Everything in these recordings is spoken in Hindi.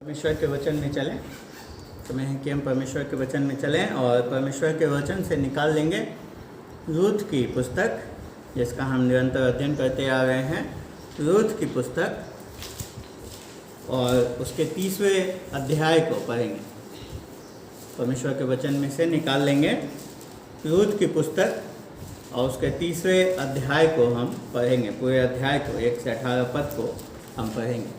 परमेश्वर के वचन में चलें। समय है कि हम परमेश्वर के वचन में चलें और परमेश्वर के वचन से निकाल लेंगे रूथ की पुस्तक, जिसका हम निरंतर अध्ययन करते आ रहे हैं। रूथ की पुस्तक और उसके 30वें अध्याय को पढ़ेंगे। परमेश्वर के वचन में से निकाल लेंगे रूथ की पुस्तक और उसके 30वें अध्याय को हम पढ़ेंगे। पूरे अध्याय को 1 से 18 पद को हम पढ़ेंगे।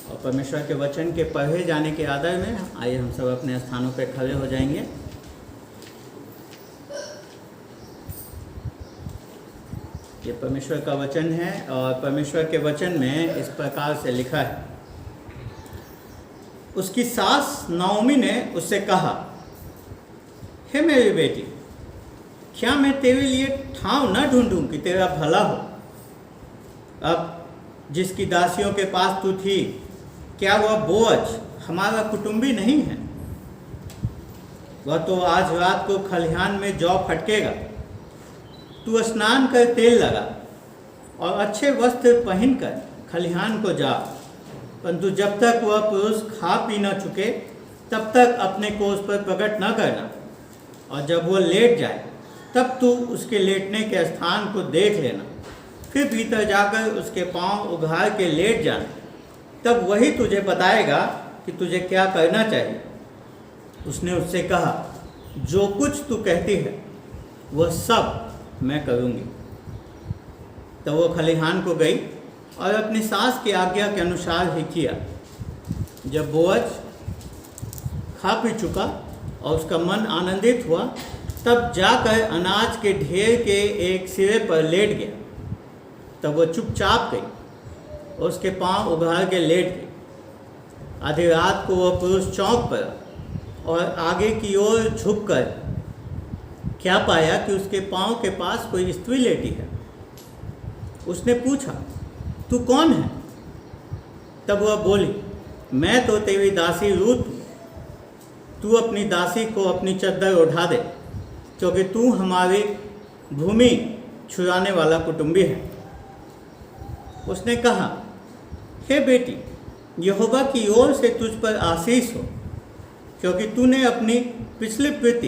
और परमेश्वर के वचन के पढ़े जाने के आदर में आइए हम सब अपने स्थानों पर खड़े हो जाएंगे। ये परमेश्वर का वचन है और परमेश्वर के वचन में इस प्रकार से लिखा है। उसकी सास नाओमी ने उससे कहा, हे मेरी बेटी, क्या मैं तेरे लिए ठाव न ढूंढूं कि तेरा भला हो? अब जिसकी दासियों के पास तू थी, क्या वह बोअज हमारा कुटुंबी नहीं है? वह तो आज रात को खलिहान में जौ फटकेगा। तू स्नान कर तेल लगा और अच्छे वस्त्र पहनकर खलिहान को जा, परंतु जब तक वह पुरुष खा पी न चुके तब तक अपने को उस पर प्रकट न करना, और जब वह लेट जाए तब तू उसके लेटने के स्थान को देख लेना। फिर भीतर जाकर उसके पांव उघाड़ के लेट जाना, तब वही तुझे बताएगा कि तुझे क्या करना चाहिए। उसने उससे कहा, जो कुछ तू कहती है वह सब मैं करूँगी। तब वो खलिहान को गई और अपनी सास की आज्ञा के अनुसार ही किया। जब बोअज खा पी चुका और उसका मन आनंदित हुआ, तब जाकर अनाज के ढेर के एक सिरे पर लेट गया। तब वो चुपचाप गई और उसके पांव उघाड़ के लेट गई। आधी रात को वह पुरुष चौंक पड़ा और आगे की ओर झुककर क्या पाया कि उसके पांव के पास कोई स्त्री लेटी है। उसने पूछा, तू कौन है? तब वह बोली, मैं तो तेरी दासी रूथ हूँ। तू अपनी दासी को अपनी चद्दर उठा दे, क्योंकि तू हमारी भूमि छुड़ाने वाला कुटुंबी है। उसने कहा, हे बेटी, यहोवा की ओर से तुझ पर आशीष हो, क्योंकि तूने अपनी पिछली प्रीति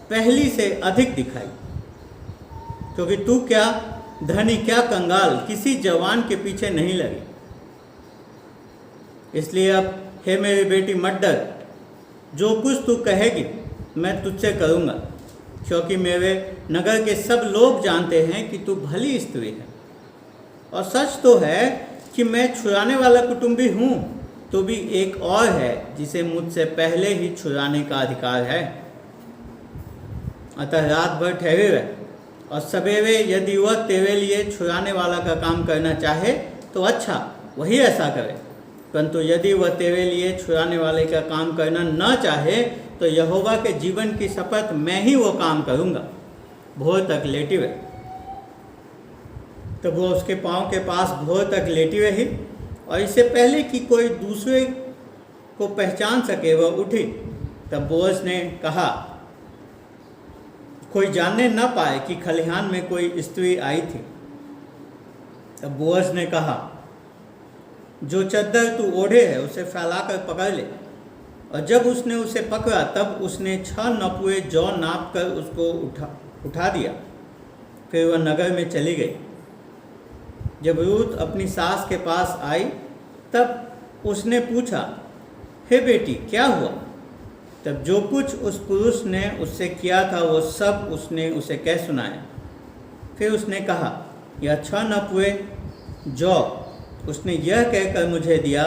पहली से अधिक दिखाई। क्योंकि तू क्या धनी क्या कंगाल किसी जवान के पीछे नहीं लगी। इसलिए अब हे मेरी बेटी मत डर, जो कुछ तू कहेगी मैं तुझसे करूँगा, क्योंकि मेरे नगर के सब लोग जानते हैं कि तू भली स्त्री है। और सच तो है कि मैं छुड़ाने वाला कुटुंबी हूँ, तो भी एक और है जिसे मुझसे पहले ही छुड़ाने का अधिकार है। अतः रात भर ठहरे रहे, और सवेरे यदि वह तेरे लिए छुड़ाने वाला का काम करना चाहे तो अच्छा, वही ऐसा करे। परंतु यदि वह तेरे लिए छुड़ाने वाले का काम करना न चाहे तो यहोवा के जीवन की शपथ मैं ही वो काम करूँगा। भोर तक लेटी रहे। तब वो उसके पाँव के पास भोर तक लेटी रही, और इससे पहले कि कोई दूसरे को पहचान सके वह उठी। तब बोअज ने कहा, कोई जानने न पाए कि खलिहान में कोई स्त्री आई थी। तब बोअज ने कहा, जो चद्दर तू ओढ़े है उसे फैलाकर पकड़ ले। और जब उसने उसे पकड़ा तब उसने 6 नपुए जौ नाप कर उसको उठा दिया। फिर वह नगर में चली गई। जब रूथ अपनी सास के पास आई तब उसने पूछा, हे बेटी, क्या हुआ? तब जो कुछ उस पुरुष ने उससे किया था वो सब उसने उसे कह सुनाया। फिर उसने कहा, यह 6 नपुए जौ उसने यह कहकर मुझे दिया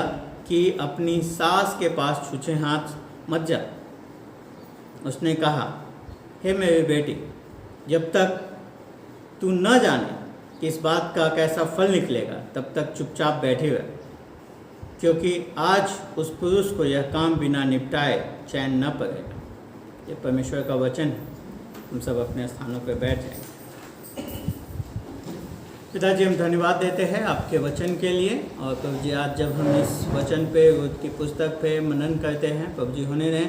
कि अपनी सास के पास छूछे हाथ मत जा। उसने कहा, हे मेरी बेटी, जब तक तू न जाने कि इस बात का कैसा फल निकलेगा तब तक चुपचाप बैठे रह, क्योंकि आज उस पुरुष को यह काम बिना निपटाए चैन न पड़ेगा। ये परमेश्वर का वचन है। हम सब अपने स्थानों पर बैठ जाएंगे। पिताजी, हम धन्यवाद देते हैं आपके वचन के लिए। और प्रभु जी, आज जब हम इस वचन पे रूथ की पुस्तक पे मनन करते हैं, प्रभु जी, होने दें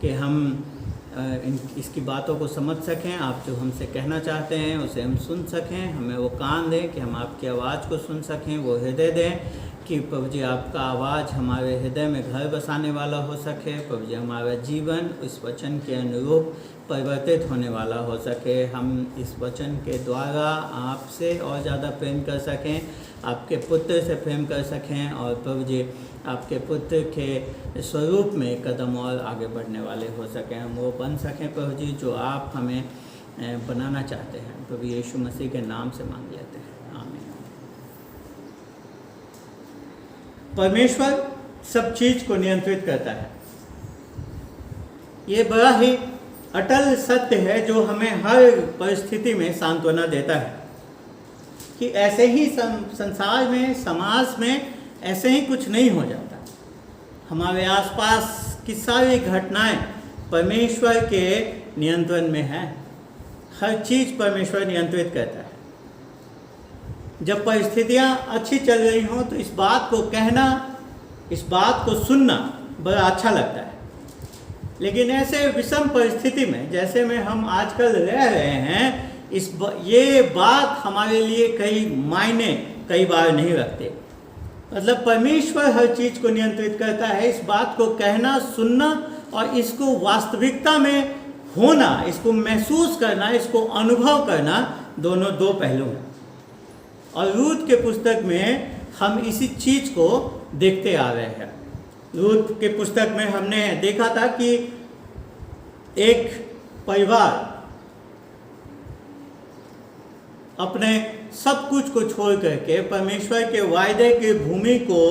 कि हम इसकी बातों को समझ सकें। आप जो हमसे कहना चाहते हैं उसे हम सुन सकें। हमें वो कान दें कि हम आपकी आवाज़ को सुन सकें, वो हृदय दें कि प्रभु जी आपका आवाज़ हमारे हृदय में घर बसाने वाला हो सके। प्रभु जी हमारा जीवन इस वचन के अनुरूप परिवर्तित होने वाला हो सके। हम इस वचन के द्वारा आपसे और ज़्यादा प्रेम कर सकें, आपके पुत्र से प्रेम कर सकें, और प्रभु जी आपके पुत्र के स्वरूप में एक कदम और आगे बढ़ने वाले हो सकें। हम वो बन सकें प्रभु जी जो आप हमें बनाना चाहते हैं। प्रभु यीशु मसीह के नाम से मांग लेते हैं, आमीन। परमेश्वर सब चीज को नियंत्रित करता है। ये बड़ा ही अटल सत्य है जो हमें हर परिस्थिति में सांत्वना देता है कि ऐसे ही संसार में, समाज में ऐसे ही कुछ नहीं हो जाता। हमारे आसपास की सारी घटनाएं परमेश्वर के नियंत्रण में है। हर चीज परमेश्वर नियंत्रित करता है। जब परिस्थितियां अच्छी चल रही हों तो इस बात को कहना, इस बात को सुनना बड़ा अच्छा लगता है। लेकिन ऐसे विषम परिस्थिति में जैसे में हम आजकल रह रहे हैं, ये बात हमारे लिए कई बार नहीं रखते। मतलब परमेश्वर हर चीज को नियंत्रित करता है। इस बात को कहना, सुनना और इसको वास्तविकता में होना, इसको महसूस करना, इसको अनुभव करना, दोनों दो पहलू हैं। और रूथ के पुस्तक में हम इसी चीज को देखते आ रहे हैं। रूथ के पुस्तक में हमने देखा था कि एक परिवार अपने सब कुछ को छोड़ करके, परमेश्वर के वायदे की भूमि को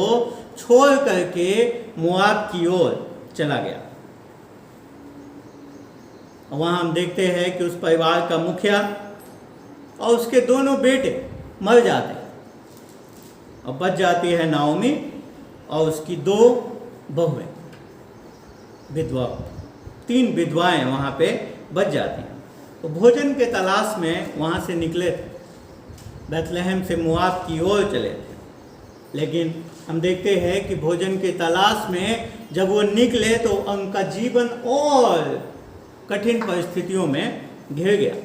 छोड़ करके मोआब की ओर चला गया। वहां हम देखते हैं कि उस परिवार का मुखिया और उसके दोनों बेटे मर जाते हैं और बच जाती है नाओमी और उसकी 2 बहुएं, विधवा, 3 विधवाएं वहां पे बच जाती हैं। तो भोजन के तलाश में वहां से निकले थे, बैतलहम से मोआब की ओर चले थे। लेकिन हम देखते हैं कि भोजन के तलाश में जब वो निकले तो उनका जीवन और कठिन परिस्थितियों में घिर गया।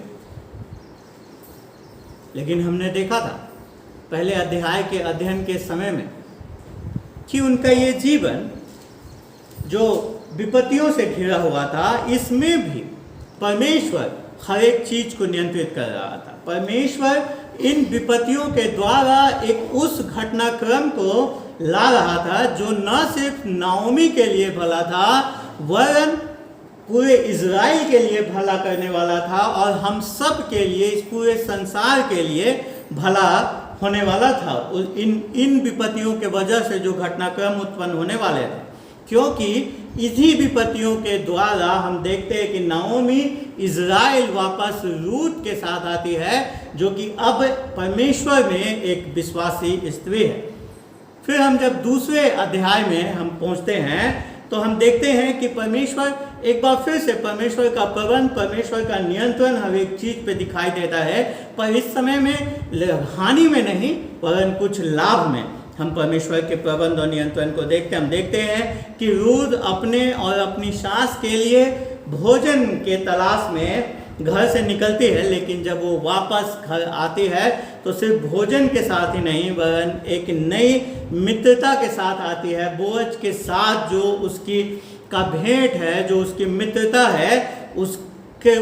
लेकिन हमने देखा था पहले अध्याय के अध्ययन के समय में कि उनका ये जीवन जो विपत्तियों से घिरा हुआ था, इसमें भी परमेश्वर हर एक चीज को नियंत्रित कर रहा था। परमेश्वर इन विपत्तियों के द्वारा एक उस घटनाक्रम को ला रहा था जो न सिर्फ नाओमी के लिए भला था, वरन पूरे इज़राइल के लिए भला करने वाला था और हम सब के लिए, इस पूरे संसार के लिए भला होने वाला था। इन विपत्तियों के वजह से जो घटनाक्रम उत्पन्न होने वाले थे, क्योंकि इन्हीं विपत्तियों के द्वारा हम देखते हैं कि नाओमी इज़राइल वापस रूथ के साथ आती है, जो कि अब परमेश्वर में एक विश्वासी स्त्री है। फिर हम जब दूसरे अध्याय में हम पहुंचते हैं तो हम देखते हैं कि परमेश्वर एक बार फिर से, परमेश्वर का प्रबंध, परमेश्वर का नियंत्रण हर एक चीज पे दिखाई देता है। पर इस समय में हानि में नहीं, वरन कुछ लाभ में हम परमेश्वर के प्रबंध और नियंत्रण को देखते हैं। हम देखते हैं कि रूथ अपने और अपनी सास के लिए भोजन के तलाश में घर से निकलती है, लेकिन जब वो वापस घर आती है तो सिर्फ भोजन के साथ ही नहीं, वरन एक नई मित्रता के साथ आती है। बोअज के साथ जो उसकी का भेंट है, जो उसकी मित्रता है,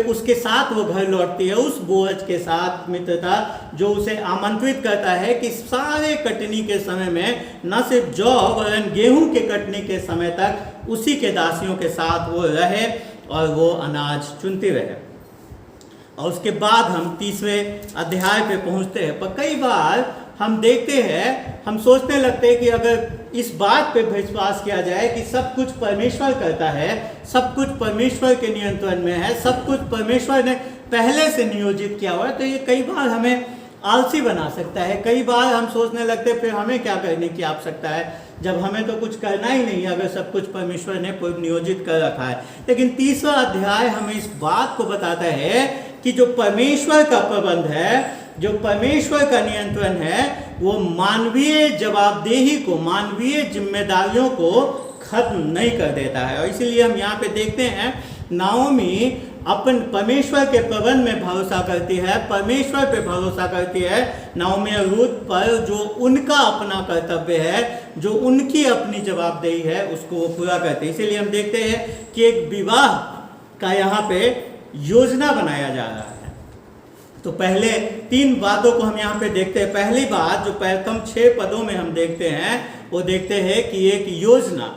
उसके साथ वो घर लौटती है। उस बोअज के साथ मित्रता जो उसे आमंत्रित करता है कि सारे कटनी के समय में न सिर्फ जौ वरन गेहूं के कटनी के समय तक उसी के दासियों के साथ वो रहे और वो अनाज चुनती रहे। और उसके बाद हम तीसरे अध्याय पे पहुंचते हैं। पर कई बार हम देखते हैं, हम सोचने लगते हैं कि अगर इस बात पे विश्वास किया जाए कि सब कुछ परमेश्वर करता है, सब कुछ परमेश्वर के नियंत्रण में है, सब कुछ परमेश्वर ने पहले से नियोजित किया हुआ है, तो ये कई बार हमें आलसी बना सकता है। कई बार हम सोचने लगते हैं फिर हमें क्या करने की आवश्यकता है, जब हमें तो कुछ करना ही नहीं है, अगर सब कुछ परमेश्वर ने पूर्व नियोजित कर रखा है। लेकिन तीसरा अध्याय हमें इस बात को बताता है कि जो परमेश्वर का प्रबंध है, जो परमेश्वर का नियंत्रण है, वो मानवीय जवाबदेही को, मानवीय जिम्मेदारियों को खत्म नहीं कर देता है। और इसीलिए हम यहाँ पे देखते हैं नाओमी अपन परमेश्वर के प्रबंध में भरोसा करती है, परमेश्वर पे भरोसा करती है, नाओमी और रूथ पर जो उनका अपना कर्तव्य है, जो उनकी अपनी जवाबदेही है, उसको वो पूरा करते हैं। इसीलिए हम देखते हैं कि एक विवाह का यहाँ पे योजना बनाया जा रहा है। तो पहले 3 बातों को हम यहाँ पे देखते हैं। पहली बात जो प्रथम 6 पदों में हम देखते हैं, वो देखते हैं कि एक योजना,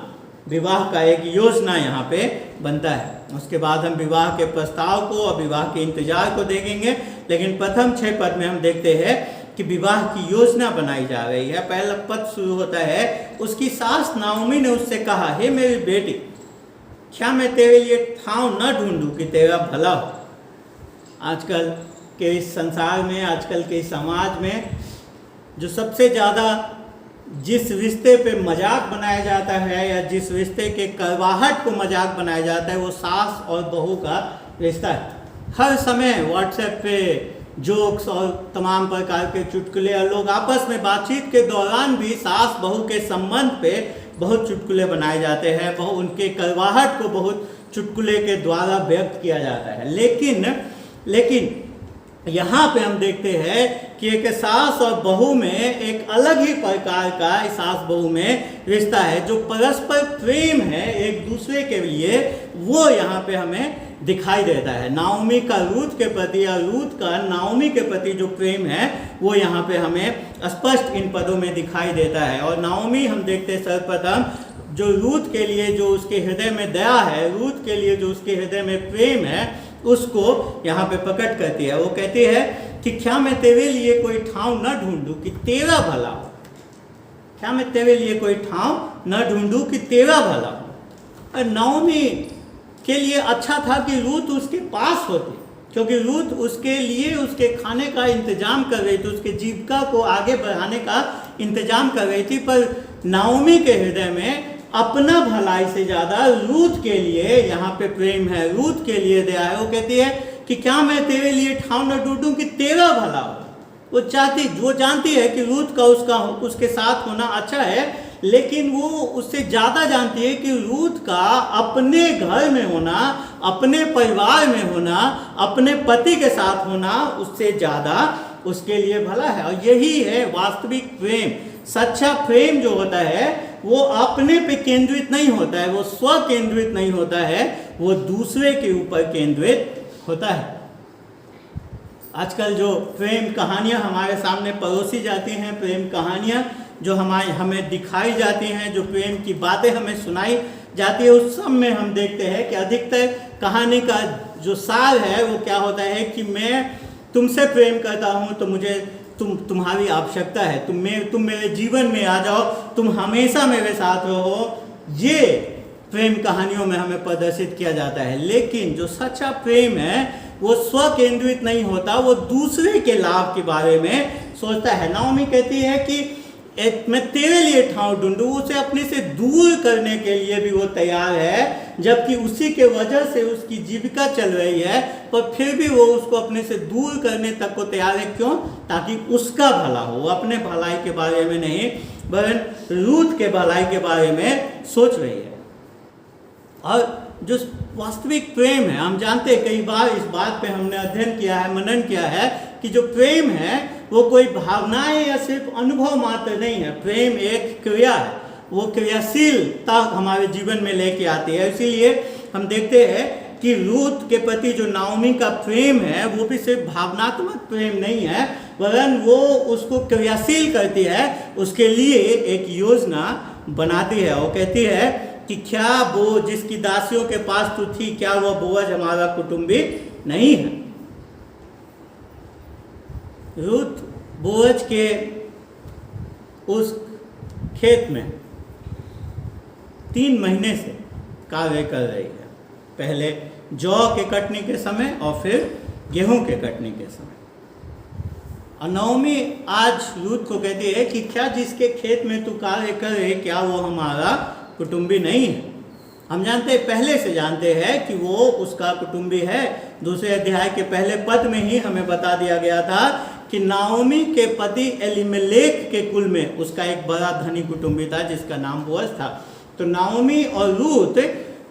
विवाह का एक योजना यहाँ पे बनता है। उसके बाद हम विवाह के प्रस्ताव को और विवाह के इंतजार को देखेंगे, लेकिन प्रथम 6 पद में हम देखते हैं कि विवाह की योजना बनाई जा रही है। पहला पद शुरू होता है, उसकी सास नाओमी ने उससे कहा, हे मेरी बेटी, क्या मैं तेरे लिए ठाव न ढूंढूं कि तेरा भला हो। आजकल के इस संसार में, आजकल के इस समाज में जो सबसे ज़्यादा जिस रिश्ते पे मजाक बनाया जाता है या जिस रिश्ते के करवाहट को मजाक बनाया जाता है, वो सास और बहू का रिश्ता है। हर समय व्हाट्सएप पे जोक्स और तमाम प्रकार के चुटकुले, और लोग आपस में बातचीत के दौरान भी सास बहू के संबंध पे बहुत चुटकुले बनाए जाते हैं, बहुत उनके करवाहट को बहुत चुटकुले के द्वारा व्यक्त किया जाता है। लेकिन यहाँ पे हम देखते हैं कि एक सास और बहू में एक अलग ही प्रकार का सास बहू में रिश्ता है, जो परस्पर प्रेम है एक दूसरे के लिए, वो यहाँ पे हमें दिखाई देता है। नाओमी का रूथ के प्रति या रूथ का नाओमी के प्रति जो प्रेम है, वो यहाँ पे हमें स्पष्ट इन पदों में दिखाई देता है। और नाओमी हम देखते हैं सर्वप्रथम जो रूथ के लिए जो उसके हृदय में दया है, रूथ के लिए जो उसके हृदय में प्रेम है, उसको यहाँ पे प्रकट करती है। वो कहती है कि क्या मैं तेरे लिए कोई ठाव न ढूंढूं कि तेरा भला हो। क्या मैं तेरे लिए कोई ठाव न ढूंढूं कि तेरा भला हो। और नाओमी के लिए अच्छा था कि रूथ उसके पास होती, क्योंकि रूथ उसके लिए उसके खाने का इंतजाम कर रही थी, उसके जीविका को आगे बढ़ाने का इंतजाम कर रही थी। पर नाओमी के हृदय में अपना भलाई से ज्यादा रूथ के लिए यहाँ पे प्रेम है, रूथ के लिए दया है। वो कहती है कि क्या मैं तेरे लिए ठाव न ढूंढूं कि तेरा भला हो। वो जानती है कि रूथ का उसके साथ होना अच्छा है, लेकिन वो उससे ज़्यादा जानती है कि रूथ का अपने घर में होना, अपने परिवार में होना, अपने पति के साथ होना उससे ज़्यादा उसके लिए भला है। और यही है वास्तविक प्रेम। सच्चा प्रेम जो होता है वो अपने पे केंद्रित नहीं होता है, वो स्व केंद्रित नहीं होता है, वो दूसरे के ऊपर केंद्रित होता है। आजकल जो प्रेम कहानियां हमारे सामने परोसी जाती हैं, प्रेम कहानियां जो हमें दिखाई जाती हैं, जो प्रेम की बातें हमें सुनाई जाती है, उस सब में हम देखते हैं कि अधिकतर कहानी का जो सार है वो क्या होता है कि मैं तुमसे प्रेम करता हूँ तो मुझे तुम्हारी आवश्यकता है, तुम मेरे जीवन में आ जाओ, तुम हमेशा मेरे साथ रहो। ये प्रेम कहानियों में हमें प्रदर्शित किया जाता है। लेकिन जो सच्चा प्रेम है वो स्व केंद्रित नहीं होता, वो दूसरे के लाभ के बारे में सोचता है। नाओमी कहती है कि मैं तेरे लिए ठाव ढूंढूं, उसे अपने से दूर करने के लिए भी वो तैयार है, जबकि उसी के वजह से उसकी जीविका चल रही है, पर फिर भी वो उसको अपने से दूर करने तक को तैयार है। क्यों? ताकि उसका भला हो। वो अपने भलाई के बारे में नहीं, वरन रूथ के भलाई के बारे में सोच रही है। और जो वास्तविक प्रेम है, हम जानते हैं, कई बार इस बात पे हमने अध्ययन किया है, मनन किया है कि जो प्रेम है वो कोई भावनाएं या सिर्फ अनुभव मात्र नहीं है। प्रेम एक क्रिया है, वो क्रियाशीलता हमारे जीवन में लेके आती है। इसीलिए हम देखते हैं कि रूथ के प्रति जो नाओमी का प्रेम है वो भी सिर्फ भावनात्मक प्रेम नहीं है, वरन वो उसको क्रियाशील करती है, उसके लिए एक योजना बनाती है। वो कहती है कि क्या वो जिसकी दासियों के पास तू थी, क्या वह बोअज हमारा कुटुंबी नहीं है। रूथ बोअज के उस खेत में 3 महीने से कार्य कर रही है, पहले जौ के कटने के समय और फिर गेहूं के कटने के समय। और नाओमी आज रूथ को कहती है कि क्या जिसके खेत में तू कार्य कर रहे, क्या वो हमारा कुटुंबी नहीं है। हम जानते हैं, पहले से जानते हैं कि वो उसका कुटुंबी है। दूसरे अध्याय के पहले पद में ही हमें बता दिया गया था कि नाओमी के पति एलीमेलेक के कुल में उसका एक बड़ा धनी कुटुंबी था जिसका नाम बोअज था। तो नाओमी और रूथ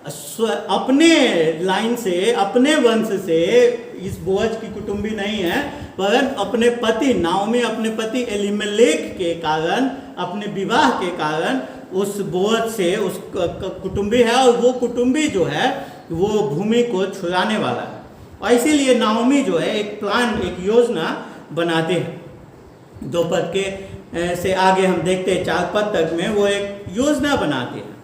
अपने लाइन से, अपने वंश से इस बोअज की कुटुंबी नहीं है, परंतु अपने पति नाओमी, अपने पति एलीमेलेक के कारण, अपने विवाह के कारण उस बोअज से उस कुटुंबी है, और वो कुटुंबी जो है वो भूमि को छुड़ाने वाला है। और इसीलिए नाओमी जो है एक प्लान, एक योजना बनाते हैं। 2 पद के से आगे हम देखते हैं 4 पद तक में वो एक योजना बनाते हैं।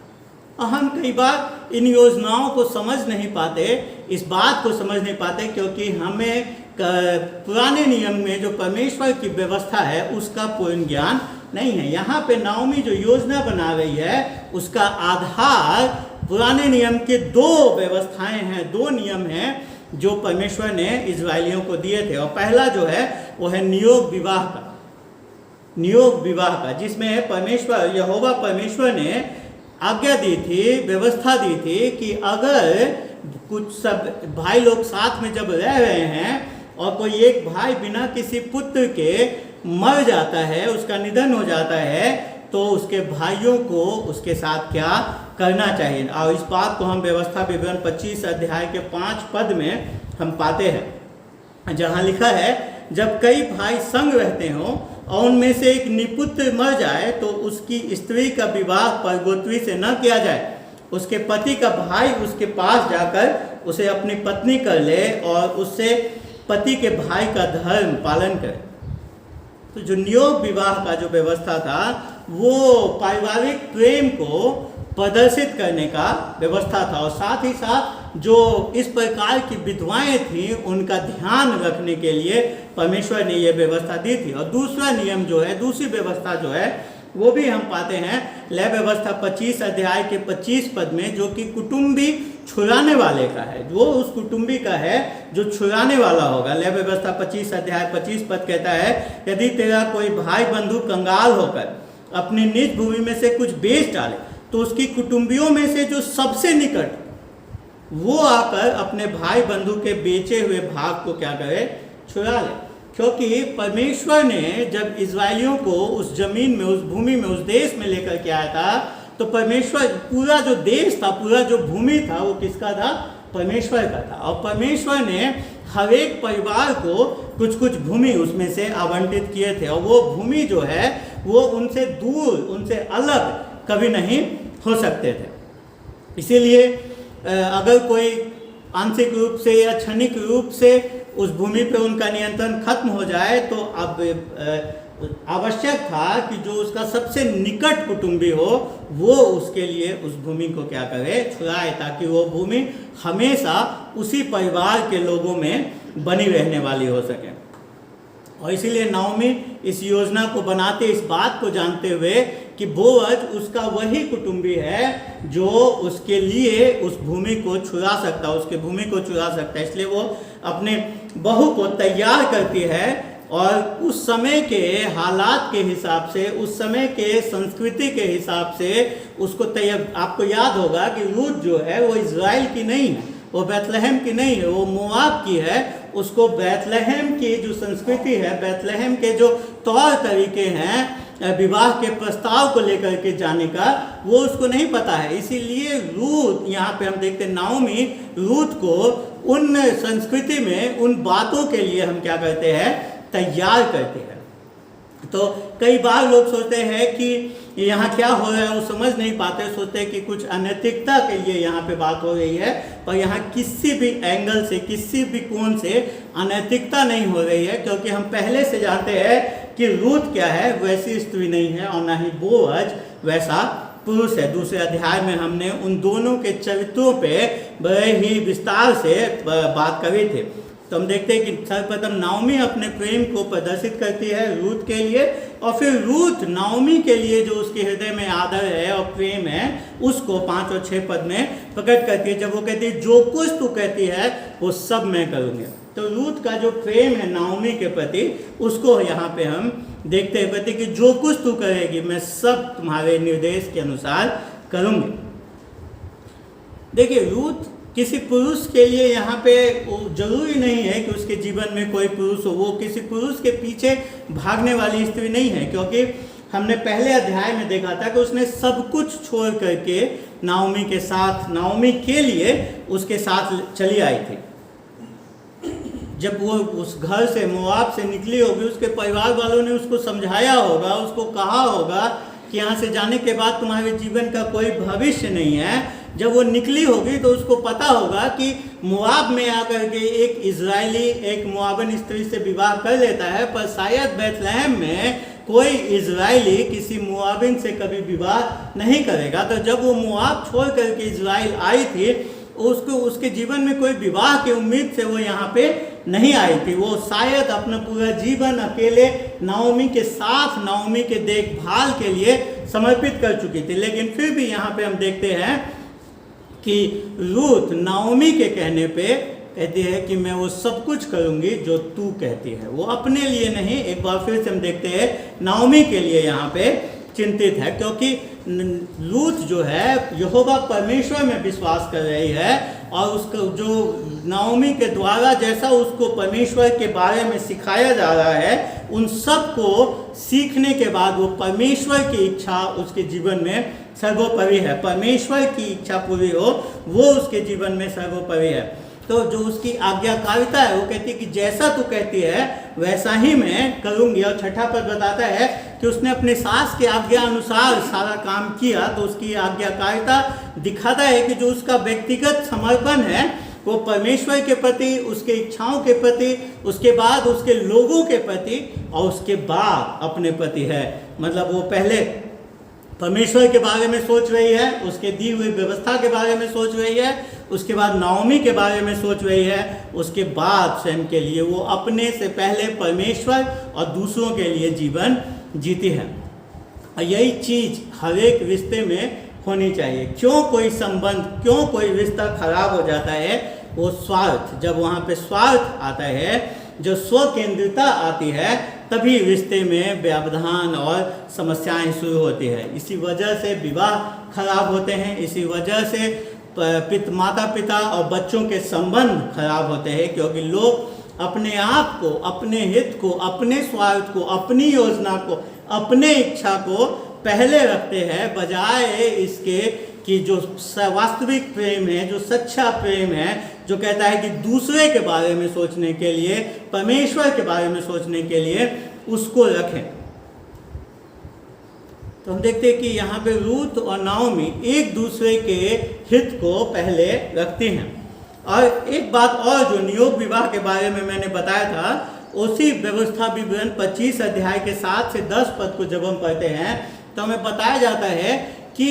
और हम कई बार इन योजनाओं को समझ नहीं पाते, इस बात को समझ नहीं पाते, क्योंकि हमें पुराने नियम में जो परमेश्वर की व्यवस्था है उसका पूर्ण ज्ञान नहीं है। यहाँ पे नाओमी जो योजना बना रही है उसका आधार पुराने नियम के 2 व्यवस्थाएं हैं, 2 नियम हैं जो परमेश्वर ने इजरायलियों को दिए थे। और पहला जो है वो है नियोग विवाह का, नियोग विवाह का, जिसमें परमेश्वर, यहोवा परमेश्वर ने आज्ञा दी थी, व्यवस्था दी थी कि अगर कुछ सब भाई लोग साथ में जब रह रहे हैं और कोई एक भाई बिना किसी पुत्र के मर जाता है, उसका निधन हो जाता है, तो उसके भाइयों को उसके साथ क्या करना चाहिए। और इस बात को हम व्यवस्था विवरण 25 अध्याय के 5 पद में हम पाते हैं, जहाँ लिखा है जब कई भाई संग रहते हों और उनमें से एक निपुत्र मर जाए तो उसकी स्त्री का विवाह परगोत्री से न किया जाए, उसके पति का भाई उसके पास जाकर उसे अपनी पत्नी कर ले और उससे पति के भाई का धर्म पालन करे। तो जो नियोग विवाह का जो व्यवस्था था वो पारिवारिक प्रेम को प्रदर्शित करने का व्यवस्था था, और साथ ही साथ जो इस प्रकार की विधवाएं थीं उनका ध्यान रखने के लिए परमेश्वर ने यह व्यवस्था दी थी। और दूसरा नियम जो है, दूसरी व्यवस्था जो है वो भी हम पाते हैं लय व्यवस्था 25 अध्याय के 25 पद में, जो कि कुटुंबी छुड़ाने वाले का है, वो उस कुटुंबी का है जो छुड़ाने वाला होगा। लय व्यवस्था 25 अध्याय 25 पद कहता है, यदि तेरा कोई भाई बंधु कंगाल होकर अपनी निज भूमि में से कुछ बेच डाले तो उसकी कुटुंबियों में से जो सबसे निकट वो आकर अपने भाई बंधु के बेचे हुए भाग को क्या करे, छुड़ा ले। क्योंकि परमेश्वर ने जब इजरायलियों को उस जमीन में, उस भूमि में, उस देश में लेकर के आया था, तो परमेश्वर, पूरा जो देश था, पूरा जो भूमि था वो किसका था, परमेश्वर का था। और परमेश्वर ने हर एक परिवार को कुछ कुछ भूमि उसमें से आवंटित किए थे, और वो भूमि जो है वो उनसे दूर, उनसे अलग कभी नहीं हो सकते थे। इसीलिए अगर कोई आंशिक रूप से या क्षणिक रूप से उस भूमि पे उनका नियंत्रण खत्म हो जाए तो अब आवश्यक था कि जो उसका सबसे निकट कुटुंबी हो वो उसके लिए उस भूमि को क्या करे, छुड़ाए, ताकि वो भूमि हमेशा उसी परिवार के लोगों में बनी रहने वाली हो सके। और इसीलिए नाओमी इस योजना को बनाते, इस बात को जानते हुए कि बोअज उसका वही कुटुंबी है जो उसके लिए उस भूमि को छुड़ा सकता, उसके भूमि को छुड़ा सकता है, इसलिए वो अपने बहू को तैयार करती है और उस समय के हालात के हिसाब से, उस समय के संस्कृति के हिसाब से उसको तैयार। आपको याद होगा कि रूत जो है वो इजराइल की नहीं है, वो बैतलहम की नहीं है, वो मोआब की है। उसको बैतलहम की जो संस्कृति है, बैतलहम के जो तौर तरीके हैं विवाह के प्रस्ताव को लेकर के जाने का, वो उसको नहीं पता है। इसीलिए रूत, यहाँ पे हम देखते हैं नाओमी रूत को उन संस्कृति में, उन बातों के लिए हम क्या करते हैं, तैयार करते हैं। तो कई बार लोग सोचते हैं कि यहाँ क्या हो रहा है, वो समझ नहीं पाते, सोचते हैं कि कुछ अनैतिकता के लिए यहाँ पे बात हो रही है, और यहाँ किसी भी एंगल से, किसी भी कोण से अनैतिकता नहीं हो रही है, क्योंकि हम पहले से जानते हैं कि रूत क्या है, वैसी स्त्री नहीं है, और ना ही बोअज वैसा पुरुष है। दूसरे अध्याय में हमने उन दोनों के चरित्रों पे बड़े ही विस्तार से बात करी थी। तो हम देखते हैं कि सर्वप्रथम नाओमी अपने प्रेम को प्रदर्शित करती है रूत के लिए, और फिर रूत नाओमी के लिए जो उसके हृदय में आदर है और प्रेम है उसको 5 और 6 पद में प्रकट करती है, जब वो कहती है जो कुछ तू कहती है वो सब मैं करूँगी। तो रूत का जो प्रेम है नाओमी के प्रति, उसको यहाँ पे हम देखते हैं, कहते कि जो कुछ तू करेगी मैं सब तुम्हारे निर्देश के अनुसार करूँगी। देखिए, रूत किसी पुरुष के लिए यहाँ पे जरूरी नहीं है कि उसके जीवन में कोई पुरुष हो, वो किसी पुरुष के पीछे भागने वाली स्त्री नहीं है, क्योंकि हमने पहले अध्याय में देखा था कि उसने सब कुछ छोड़ करके नाओमी के साथ, नाओमी के लिए उसके साथ चली आई थी। जब वो उस घर से, मोआब से निकली होगी, उसके परिवार वालों ने उसको समझाया होगा, उसको कहा होगा कि यहाँ से जाने के बाद तुम्हारे जीवन का कोई भविष्य नहीं है। जब वो निकली होगी तो उसको पता होगा कि मोआब में आकर के एक इजरायली एक मोआबन स्त्री से विवाह कर लेता है, पर शायद बैतलहम में कोई इजरायली किसी मोआबिन से कभी विवाह नहीं करेगा। तो जब वो मोआब छोड़ करके इजराइल आई थी, उसको उसके जीवन में कोई विवाह की उम्मीद से वो यहाँ पे नहीं आई थी। वो शायद अपना पूरा जीवन अकेले नाओमी के साथ, नाओमी के देखभाल के लिए समर्पित कर चुकी थी। लेकिन फिर भी यहाँ पे हम देखते हैं कि रूथ नाओमी के कहने पे कहती है कि मैं वो सब कुछ करूंगी जो तू कहती है। वो अपने लिए नहीं, एक बार फिर से हम देखते हैं नाओमी के लिए यहाँ पे चिंतित है, क्योंकि रूथ जो है यहोवा परमेश्वर में विश्वास कर रही है, और उसको जो नाओमी के द्वारा जैसा उसको परमेश्वर के बारे में सिखाया जा रहा है, उन सब को सीखने के बाद वो परमेश्वर की इच्छा उसके जीवन में सर्वोपरि है। परमेश्वर की इच्छा पूरी हो, वो उसके जीवन में सर्वोपरि है। तो जो उसकी आज्ञाकारिता है, वो कहती है कि जैसा तू कहती है वैसा ही मैं करूंगी। और छठा पद बताता है कि उसने अपने सास के आज्ञा अनुसार सारा काम किया। तो उसकी आज्ञाकारिता दिखाता है कि जो उसका व्यक्तिगत समर्पण है वो परमेश्वर के प्रति, उसके इच्छाओं के प्रति, उसके बाद उसके लोगों के प्रति, और उसके बाद अपने प्रति है। मतलब वो पहले परमेश्वर के बारे में सोच रही है, उसके दी हुई व्यवस्था के बारे में सोच रही है, उसके बाद नाओमी के बारे में सोच रही है, उसके बाद स्वयं के लिए वो अपने से पहले परमेश्वर और दूसरों के लिए जीवन जीती है। और यही चीज हर एक रिश्ते में होनी चाहिए। क्यों कोई संबंध, क्यों कोई रिश्ता खराब हो जाता है? वो स्वार्थ, जब वहाँ पे स्वार्थ आता है, जो स्व केंद्रिता आती है, तभी रिश्ते में व्यवधान और समस्याएं शुरू होती है। इसी वजह से विवाह खराब होते हैं, इसी वजह से माता पिता और बच्चों के संबंध खराब होते हैं, क्योंकि लोग अपने आप को, अपने हित को, अपने स्वार्थ को, अपनी योजना को, अपने इच्छा को पहले रखते हैं, बजाय इसके कि जो वास्तविक प्रेम है, जो सच्चा प्रेम है, जो कहता है कि दूसरे के बारे में सोचने के लिए, परमेश्वर के बारे में सोचने के लिए उसको रखें। तो हम देखते हैं कि यहाँ पे रूथ और नाओमी एक दूसरे के हित को पहले रखती हैं। और एक बात और, जो नियोग विवाह के बारे में मैंने बताया था, उसी व्यवस्था विवरण 25 अध्याय के 7 से 10 पद को जब हम पढ़ते हैं तो हमें बताया जाता है कि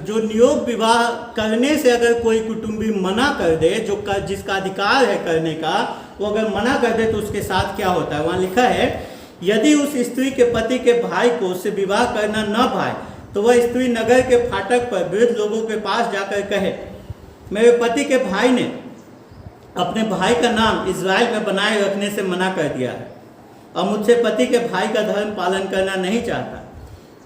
जो नियोग विवाह करने से अगर कोई कुटुंबी मना कर दे, जिसका अधिकार है करने का, वो अगर मना कर दे तो उसके साथ क्या होता है। वहाँ लिखा है, यदि उस स्त्री के पति के भाई को उससे विवाह करना न भाए तो वह स्त्री नगर के फाटक पर वृद्ध लोगों के पास जाकर कहे, मेरे पति के भाई ने अपने भाई का नाम इजराइल में बनाए रखने से मना कर दिया है और मुझसे पति के भाई का धर्म पालन करना नहीं चाहता।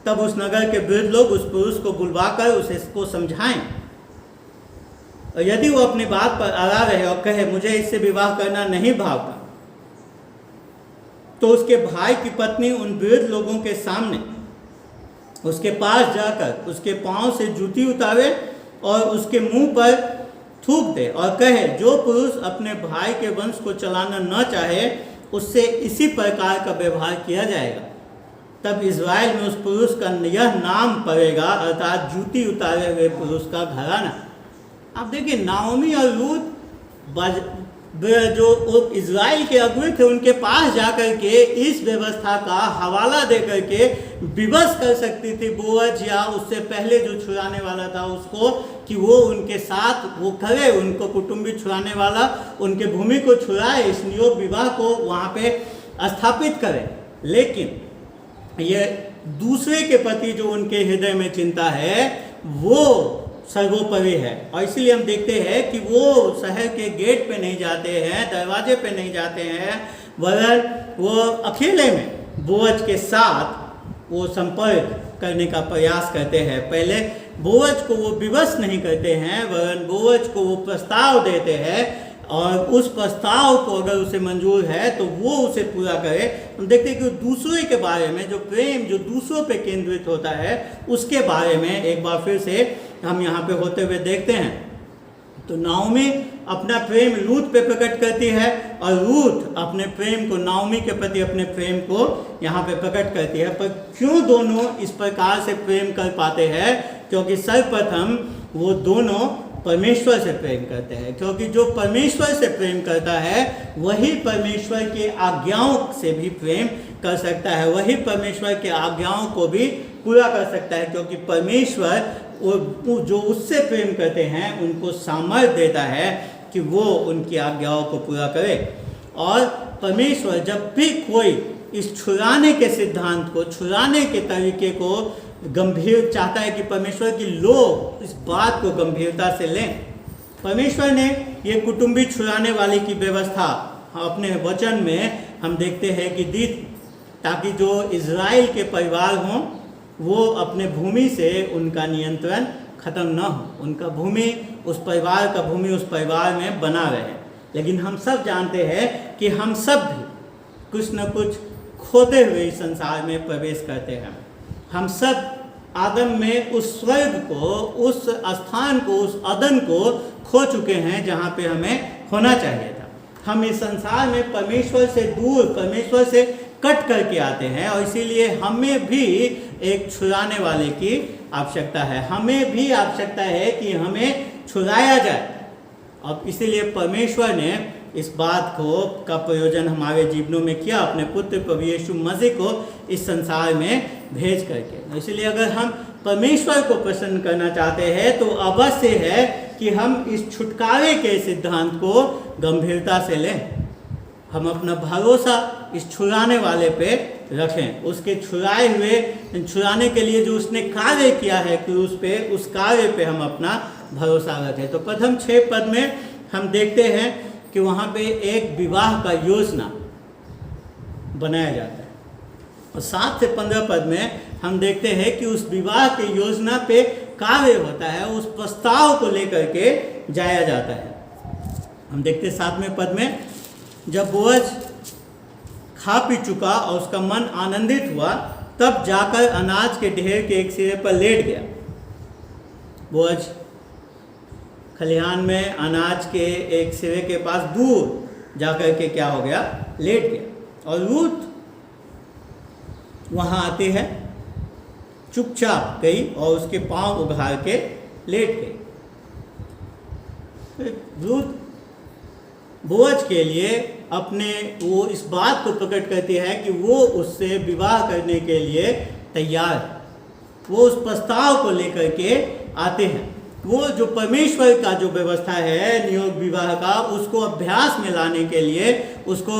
तब उस नगर के वृद्ध लोग उस पुरुष को बुलवाकर उसको समझाएं, और यदि वो अपनी बात पर अड़ा रहे और कहे मुझे इससे विवाह करना नहीं भावता, तो उसके भाई की पत्नी उन वृद्ध लोगों के सामने उसके पास जाकर उसके पांव से जूती उतारे और उसके मुंह पर थूक दे और कहे, जो पुरुष अपने भाई के वंश को चलाना न चाहे उससे इसी प्रकार का व्यवहार किया जाएगा। तब इज़राइल में उस पुरुष का यह नाम पड़ेगा, अर्थात जूती उतारे हुए पुरुष का घराना। आप देखिए, नाओमी और रूथ जो इज़राइल के अगुए थे उनके पास जाकर के इस व्यवस्था का हवाला दे करके विवश कर सकती थी बोअज या उससे पहले जो छुड़ाने वाला था उसको, कि वो उनके साथ वो करे, उनको कुटुंबी छुड़ाने वाला उनके भूमि को छुड़ाए, इस नियोग विवाह को वहाँ पे स्थापित करे। लेकिन ये दूसरे के प्रति जो उनके हृदय में चिंता है वो सर्वोपरि है। और इसलिए हम देखते हैं कि वो शहर के गेट पे नहीं जाते हैं, दरवाजे पे नहीं जाते हैं, वरन वो अकेले में बोअज के साथ वो संपर्क करने का प्रयास करते हैं। पहले बोअज को वो विवश नहीं करते हैं, वरन बोअज को वो प्रस्ताव देते हैं, और उस प्रस्ताव को अगर उसे मंजूर है तो वो उसे पूरा करे। हम देखते हैं कि दूसरे के बारे में जो प्रेम जो दूसरों पे केंद्रित होता है उसके बारे में एक बार फिर से हम यहाँ पे होते हुए देखते हैं। तो नाओमी अपना प्रेम रूथ पे प्रकट करती है और रूथ अपने प्रेम को, नाओमी के प्रति अपने प्रेम को यहाँ पे प्रकट करती है। पर क्यों दोनों इस प्रकार से प्रेम कर पाते हैं? क्योंकि सर्वप्रथम वो दोनों परमेश्वर से प्रेम करते हैं, क्योंकि जो परमेश्वर से प्रेम करता है वही परमेश्वर के आज्ञाओं से भी प्रेम कर सकता है, वही परमेश्वर के आज्ञाओं को भी पूरा कर सकता है, क्योंकि परमेश्वर जो उससे प्रेम करते हैं उनको सामर्थ्य देता है कि वो उनकी आज्ञाओं को पूरा करे। और परमेश्वर जब भी कोई इस छुड़ाने के सिद्धांत को, छुड़ाने के तरीके को गंभीर चाहता है कि परमेश्वर की लोग इस बात को गंभीरता से लें। परमेश्वर ने ये कुटुंबी छुड़ाने वाले की व्यवस्था अपने वचन में हम देखते हैं कि दी, ताकि जो इज़राइल के परिवार हों वो अपने भूमि से उनका नियंत्रण खत्म न हो, उनका भूमि, उस परिवार का भूमि उस परिवार में बना रहे। लेकिन हम सब जानते हैं कि हम सब भी कुछ न कुछ खोते हुए इस संसार में प्रवेश करते हैं। हम सब आदम में उस स्वर्ग को, उस स्थान को, उस अदन को खो चुके हैं जहाँ पे हमें होना चाहिए था। हम इस संसार में परमेश्वर से दूर, परमेश्वर से कट करके आते हैं और इसीलिए हमें भी एक छुड़ाने वाले की आवश्यकता है। हमें भी आवश्यकता है कि हमें छुड़ाया जाए। अब इसीलिए परमेश्वर ने इस बात को का प्रयोजन हमारे जीवनों में किया, अपने पुत्र प्रभु यीशु मसीह को इस संसार में भेज करके। इसलिए अगर हम परमेश्वर को प्रसन्न करना चाहते हैं तो अवश्य है कि हम इस छुटकारे के सिद्धांत को गंभीरता से लें। हम अपना भरोसा इस छुड़ाने वाले पे रखें, उसके छुड़ाने के लिए जो उसने कार्य किया है क्रूस पे, उस कार्य पे हम अपना भरोसा रखें। तो प्रथम 6 पद में हम देखते हैं कि वहाँ पे एक विवाह का योजना बनाया जाता है और 7 से 15 पद में हम देखते हैं कि उस विवाह के योजना पे कार्य होता है, उस प्रस्ताव को लेकर के जाया जाता है। हम देखते हैं 7वें पद में, जब बोअज खा पी चुका और उसका मन आनंदित हुआ, तब जाकर अनाज के ढेर के एक सिरे पर लेट गया। बोअज खलिहान में अनाज के एक सिरे के पास दूर जाकर के क्या हो गया, लेट गया। और रूथ वहाँ आती है, चुपचाप गई और उसके पांव उघाड़ के लेट गई। रूथ बोअज के लिए अपने वो इस बात को प्रकट करती है कि वो उससे विवाह करने के लिए तैयार है। वो उस प्रस्ताव को लेकर के आते हैं। वो जो परमेश्वर का जो व्यवस्था है नियोग विवाह का, उसको अभ्यास में लाने के लिए, उसको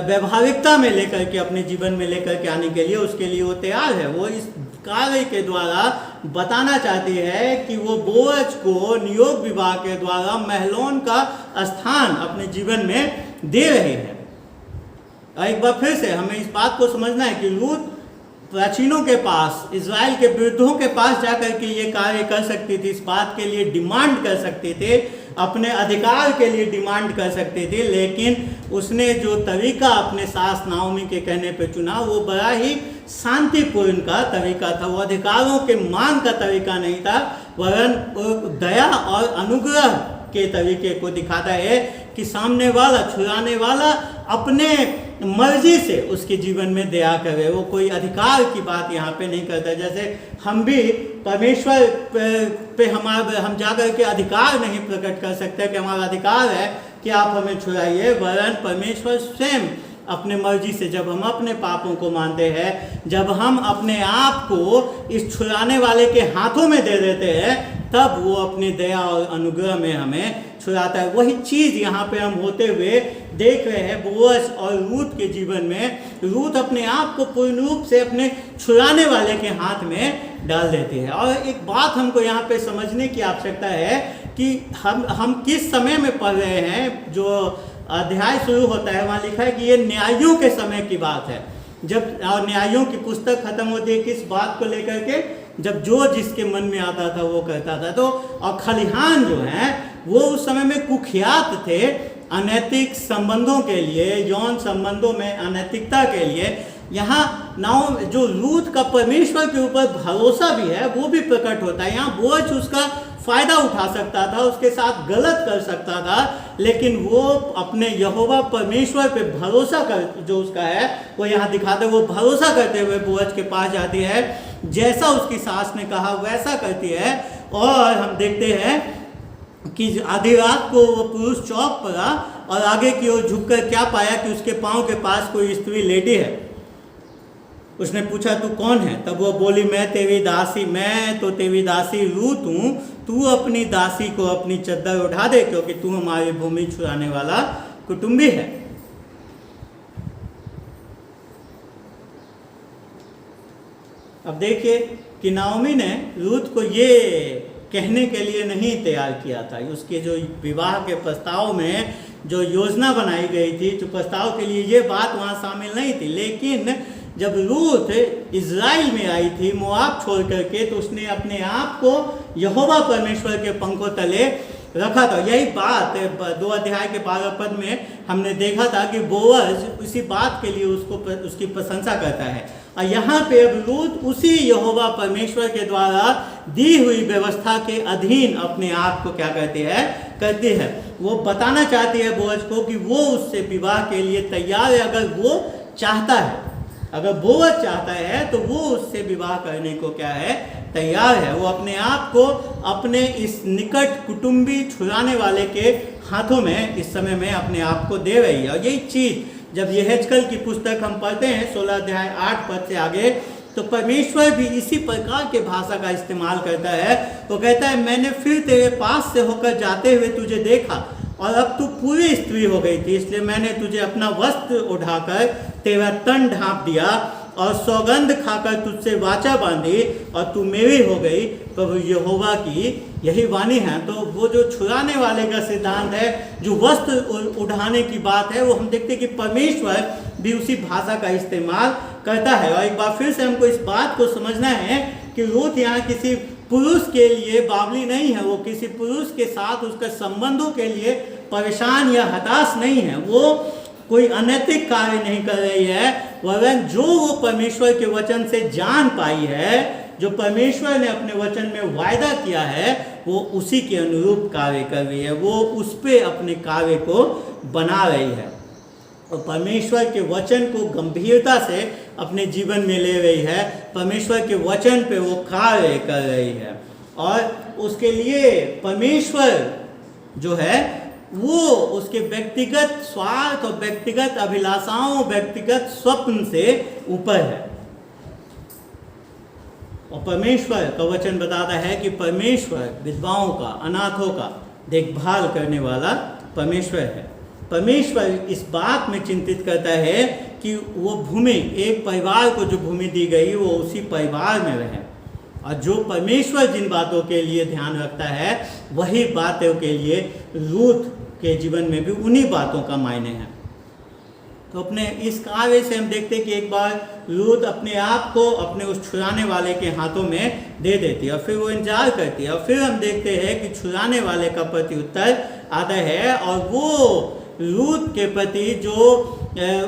व्यवहारिकता में लेकर के अपने जीवन में लेकर के आने के लिए, उसके लिए वो तैयार है। वो इस कार्य के द्वारा बताना चाहती है कि वो बोअज को नियोग विवाह के द्वारा महलोन का स्थान अपने जीवन में दे रहे हैं। एक बार फिर से हमें इस बात को समझना है कि रूथ प्राचीनों के पास, इज़राइल के वृद्धों के पास जाकर के ये कार्य कर सकती थी, इस बात के लिए डिमांड कर सकते थे, अपने अधिकार के लिए डिमांड कर सकते थे। लेकिन उसने जो तरीका अपने सास नाओमी के कहने पे चुना वो बड़ा ही शांतिपूर्ण का तरीका था। वो अधिकारों के मांग का तरीका नहीं था, वरन दया और अनुग्रह के तरीके को दिखाता है कि सामने वाला, छुड़ाने वाला अपने मर्जी से उसके जीवन में दया करे। वो कोई अधिकार की बात यहाँ पे नहीं करता। जैसे हम भी परमेश्वर पे हम जाकर के अधिकार नहीं प्रकट कर सकते कि हमारा अधिकार है कि आप हमें छुड़ाइए, वरन परमेश्वर स्वयं अपने मर्जी से, जब हम अपने पापों को मानते हैं, जब हम अपने आप को इस छुड़ाने वाले के हाथों में दे देते हैं, तब वो अपनी दया और अनुग्रह में हमें छुड़ाता है। वही चीज़ यहाँ पे हम होते हुए देख रहे हैं बोअज और रूथ के जीवन में। रूथ अपने आप को पूर्ण रूप से अपने छुड़ाने वाले के हाथ में डाल देती है। और एक बात हमको यहाँ पे समझने की आवश्यकता है कि हम किस समय में पढ़ रहे हैं। जो अध्याय शुरू होता है वहाँ लिखा है कि ये न्यायों के समय की बात है। जब और न्यायों की पुस्तक खत्म होती है किस बात को लेकर के, जब जो जिसके मन में आता था वो करता था। तो और खलिहान जो है वो उस समय में कुख्यात थे अनैतिक संबंधों के लिए, यौन संबंधों में अनैतिकता के लिए। यहाँ नाओमी जो रूथ का परमेश्वर के ऊपर भरोसा भी है वो भी प्रकट होता है। यहाँ बोअज उसका फायदा उठा सकता था, उसके साथ गलत कर सकता था, लेकिन वो अपने यहोवा परमेश्वर पे भरोसा कर जो उसका है वो यहाँ दिखाते, वो भरोसा करते हुए बोअज के पास जाती है, जैसा उसकी सास ने कहा वैसा करती है। और हम देखते हैं कि आधी रात को वो पुरुष चौक पड़ा और आगे की ओर झुककर क्या पाया कि उसके पांव के पास कोई स्त्री लेटी है। उसने पूछा तू कौन है? तब वो बोली मैं तेरी दासी, मैं तो तेरी दासी रूत हूँ, तू अपनी दासी को अपनी चद्दर उठा दे क्योंकि तू हमारी भूमि छुड़ाने वाला कुटुंबी है। अब देखिए कि नाओमी ने रूत को ये कहने के लिए नहीं तैयार किया था। उसके जो विवाह के प्रस्ताव में जो योजना बनाई गई थी, जो प्रस्ताव के लिए ये बात वहाँ शामिल नहीं थी, लेकिन जब रूत इज़राइल में आई थी मोआब छोड़ करके, तो उसने अपने आप को यहोवा परमेश्वर के पंखों तले रखा था। यही बात 2 अध्याय के 12 पद में हमने देखा था कि बोअज उसी बात के लिए उसकी प्रशंसा करता है। और यहाँ पे अब रूत उसी यहोवा परमेश्वर के द्वारा दी हुई व्यवस्था के अधीन अपने आप को क्या करती है। वो बताना चाहती है बोअज को कि वो उससे विवाह के लिए तैयार है। अगर वो चाहता है, अगर बोअज चाहता है तो वो उससे विवाह करने को क्या है, तैयार है। वो अपने आप को अपने इस निकट कुटुंबी छुड़ाने वाले के हाथों में इस समय में अपने आप को दे रही है। और यही चीज़ जब यहेजकेल की पुस्तक हम पढ़ते हैं 16 अध्याय 8 पद से आगे, तो परमेश्वर भी इसी प्रकार के भाषा का इस्तेमाल करता है। वो कहता है मैंने फिर तेरे पास से होकर जाते हुए तुझे देखा और अब तू पूरी स्त्री हो गई थी, इसलिए मैंने तुझे अपना वस्त्र उठाकर तेरा तन ढांप दिया और सौगंध खाकर तुझसे वाचा बांधी और तू मेरी हो गई, प्रभु यहोवा की यही वाणी है। तो वो जो छुड़ाने वाले का सिद्धांत है, जो वस्त्र उठाने की बात है, वो हम देखते हैं कि परमेश्वर भी उसी भाषा का इस्तेमाल करता है। और एक बार फिर से हमको इस बात को समझना है कि रूत यहाँ किसी पुरुष के लिए बावली नहीं है, वो किसी पुरुष के साथ उसके संबंधों के लिए परेशान या हताश नहीं है, वो कोई अनैतिक कार्य नहीं कर रही है, वरन जो वो परमेश्वर के वचन से जान पाई है, जो परमेश्वर ने अपने वचन में वायदा किया है, वो उसी के अनुरूप कार्य कर रही है। वो उस पे अपने कार्य को बना रही है और परमेश्वर के वचन को गंभीरता से अपने जीवन में ले रही है। परमेश्वर के वचन पे वो कार्य कर रही है और उसके लिए परमेश्वर जो है वो उसके व्यक्तिगत स्वार्थ और व्यक्तिगत अभिलाषाओं, व्यक्तिगत स्वप्न से ऊपर है। और परमेश्वर का वचन बताता है कि परमेश्वर विधवाओं का, अनाथों का देखभाल करने वाला परमेश्वर है। परमेश्वर इस बात में चिंतित करता है कि वो भूमि, एक परिवार को जो भूमि दी गई वो उसी परिवार में रहे, और जो परमेश्वर जिन बातों के लिए ध्यान रखता है वही बातों के लिए रूत के जीवन में भी उन्हीं बातों का मायने है। तो अपने इस कार्य से हम देखते हैं कि एक बार रूत अपने आप को अपने उस छुड़ाने वाले के हाथों में दे देती है और फिर वो इंतजार करती है। और फिर हम देखते हैं कि छुड़ाने वाले का प्रत्युत्तर आता है और वो रूत के प्रति जो